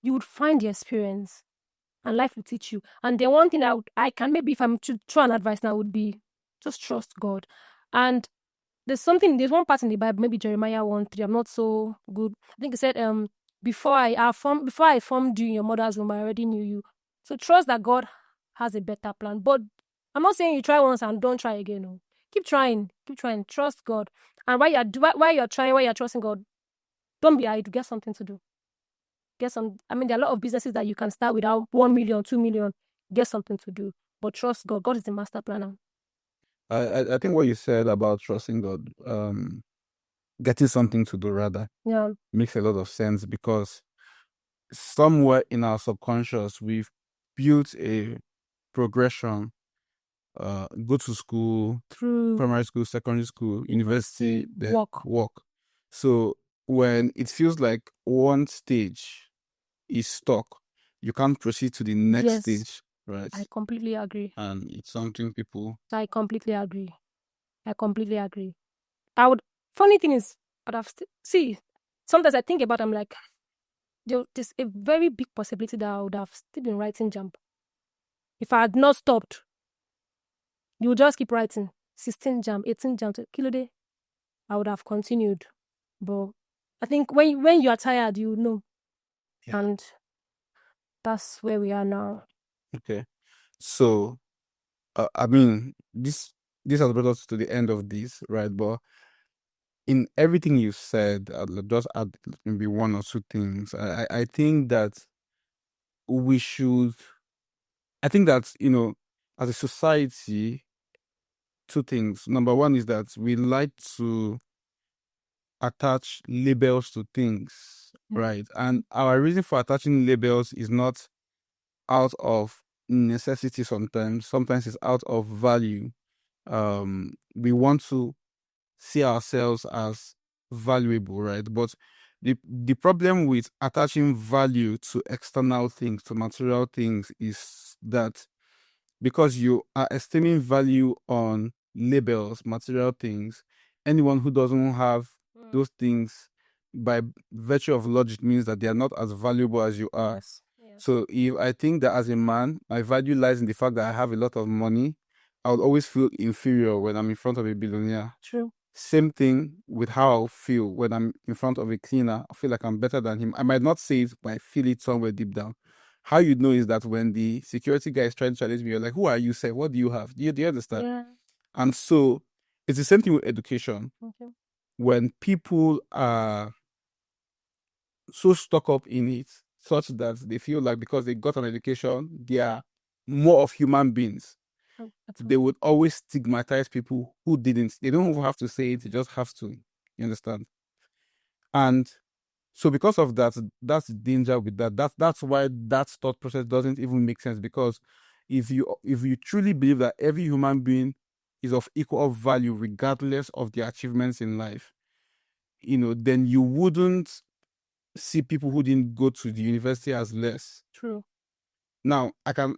you would find the experience, and life will teach you. And the one thing that maybe if I'm to try an advice now, would be just trust God. And there's one part in the Bible, maybe Jeremiah 1:3. I'm not so good. I think it said, before I formed you in your mother's womb, I already knew you. So trust that God has a better plan. But I'm not saying you try once and don't try again. No. Keep trying. Trust God. And while you're trusting God, don't be idle. Get something to do. There are a lot of businesses that you can start without 1 million, 2 million. Get something to do. But trust God. God is the master planner. I think what you said about trusting God, getting something to do rather, makes a lot of sense, because somewhere in our subconscious we've built a progression go to school, True. primary school, secondary school, university, then Work. work. So when it feels like one stage is stuck, you can't proceed to the next Yes. stage, right? I completely agree. And it's something people. I completely agree. I would. Funny thing is, I'd have see. Sometimes I think about. I'm like, there's a very big possibility that I would have still been writing JAMB if I had not stopped. You would just keep writing 16 JAMB, 18 JAMB, kilo day. I would have continued, but I think when you are tired, you know, Yeah. and that's where we are now. Okay. So, I mean, this has brought us to the end of this, right? But in everything you said, I'll just add maybe one or two things. I think that we should. I think that as a society, two things. Number one is that we like to attach labels to things, right? And our reason for attaching labels is not out of necessity sometimes. Sometimes it's out of value. We want to see ourselves as valuable, right? But the problem with attaching value to external things, to material things, is that because you are esteeming value on labels, material things, anyone who doesn't have those things by virtue of logic means that they are not as valuable as you are. Yes. So if I think that as a man, my value lies in the fact that I have a lot of money, I would always feel inferior when I'm in front of a billionaire. True. Same thing with how I'll feel when I'm in front of a cleaner. I feel like I'm better than him. I might not say it, but I feel it somewhere deep down. How you know is that when the security guy is trying to challenge me, you're like, who are you, sir? What do you have? Do you understand? Yeah. And so it's the same thing with education. Okay. When people are so stuck up in it, such that they feel like because they got an education, they are more of human beings, they would always stigmatize people who didn't. They don't even have to say it, they just have to. You understand? And so because of that, that's the danger with that. That's why that thought process doesn't even make sense, because if you truly believe that every human being is of equal value regardless of their achievements in life, then you wouldn't see people who didn't go to the university as less. True. Now, I can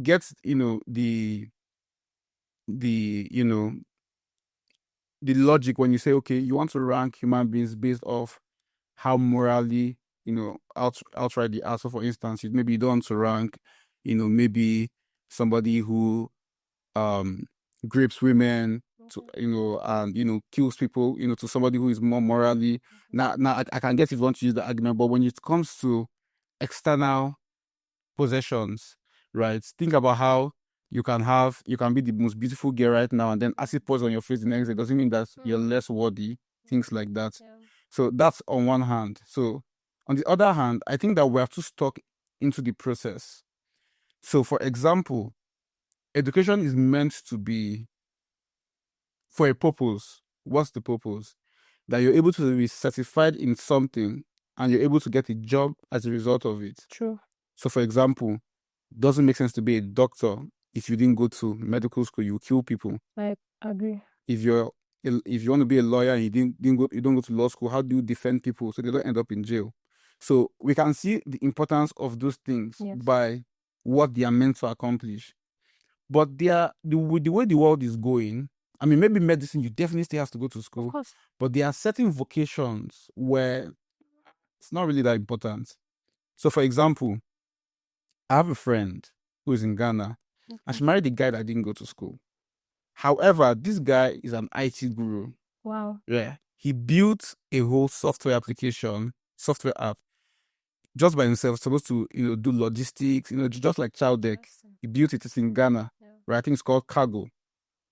get, the logic when you say, okay, you want to rank human beings based off how morally, outright they are. So for instance, maybe you don't want to rank, maybe somebody who grapes women to, and kills people, to somebody who is more morally. Now I can get if you want to use the argument, but when it comes to external possessions, right? Think about how you can be the most beautiful girl right now, and then acid pours on your face the next day. Doesn't mean that you're less worthy. Things like that. Yeah. So that's on one hand. So on the other hand, I think that we have to stuck into the process. So for example, education is meant to be for a purpose. What's the purpose? That you're able to be certified in something and you're able to get a job as a result of it. True. So for example, doesn't make sense to be a doctor if you didn't go to medical school. You kill people. I agree. If you want to be a lawyer and you don't go to law school, how do you defend people so they don't end up in jail? So we can see the importance of those things by what they are meant to accomplish. But the way the world is going, I mean, maybe medicine, you definitely still have to go to school. Of course. But there are certain vocations where it's not really that important. So for example, I have a friend who is in Ghana, and she married a guy that didn't go to school. However, this guy is an IT guru. Wow. Yeah. He built a whole software app, just by himself, supposed to, do logistics, just like Child Deck. He built it. It's in Ghana, right? I think it's called Cargo,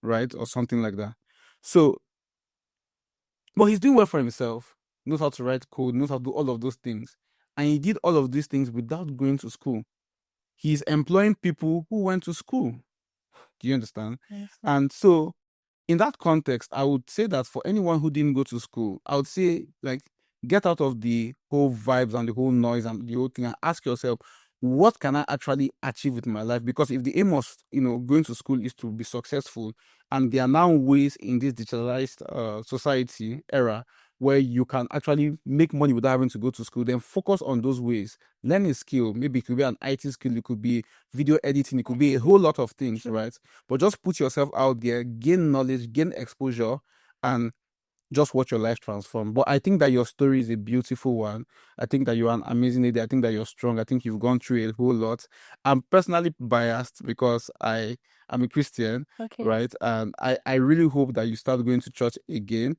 right? Or something like that. So, but he's doing well for himself, knows how to write code, knows how to do all of those things. And he did all of these things without going to school. He's employing people who went to school. Do you understand? Yes. And so, in that context, I would say that for anyone who didn't go to school, I would say, like, get out of the whole vibes and the whole noise and the whole thing and ask yourself, what can I actually achieve with my life? Because if the aim of, going to school is to be successful, and there are now ways in this digitalized society era where you can actually make money without having to go to school, then focus on those ways. Learn a skill. Maybe it could be an IT skill, it could be video editing, it could be a whole lot of things, right? But just put yourself out there, gain knowledge, gain exposure, and just watch your life transform. But I think that your story is a beautiful one. I think that you're an amazing lady. I think that you're strong. I think you've gone through a whole lot. I'm personally biased because I'm a Christian, Okay. right? And I really hope that you start going to church again.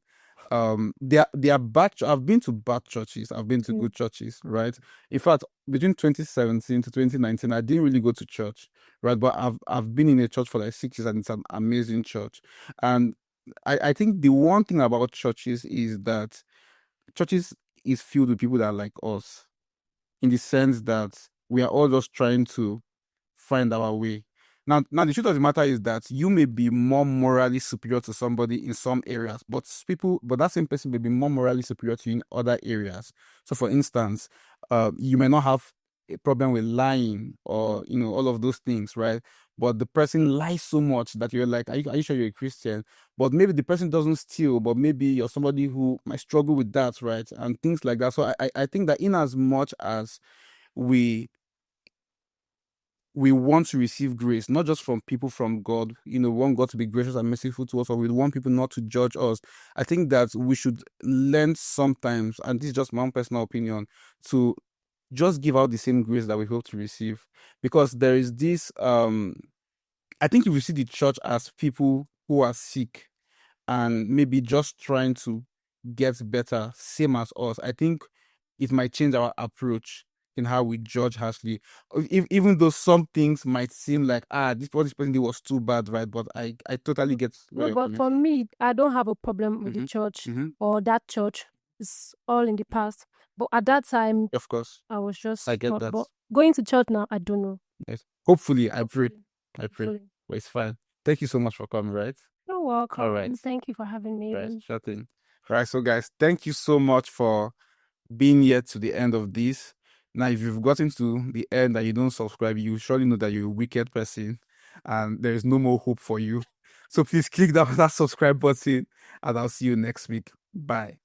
There are bad. I've been to bad churches. I've been to good churches, right? In fact, between 2017 to 2019, I didn't really go to church, right? But I've been in a church for like 6 years, and it's an amazing church. And I think the one thing about churches is that churches is filled with people that are like us, in the sense that we are all just trying to find our way. Now, the truth of the matter is that you may be more morally superior to somebody in some areas, but that same person may be more morally superior to you in other areas. So, for instance, you may not have a problem with lying or all of those things, right? But the person lies so much that you're like, are you sure you're a Christian? But maybe the person doesn't steal, but maybe you're somebody who might struggle with that, right? And things like that. So I think that in as much as we want to receive grace, not just from people from God, want God to be gracious and merciful to us, or we want people not to judge us. I think that we should learn sometimes, and this is just my own personal opinion, to just give out the same grace that we hope to receive. Because there is this, I think if you see the church as people who are sick and maybe just trying to get better, same as us, I think it might change our approach in how we judge harshly. Even though some things might seem like, what this person did was too bad, right? But I totally get where No, you're but coming for from. me, I don't have a problem with the church or that church. It's all in the past. But at that time, Of course, I was just I get taught. that. But going to church now, I don't know. Yes. Hopefully, I pray. Hopefully. I pray. Hopefully. But it's fine. Thank you so much for coming, right? You're welcome. All right. And thank you for having me. Right. Even. Sure thing. All right. So, guys, thank you so much for being here to the end of this. Now, if you've gotten to the end and you don't subscribe, you surely know that you're a wicked person and there is no more hope for you. So please click that subscribe button, and I'll see you next week. Bye.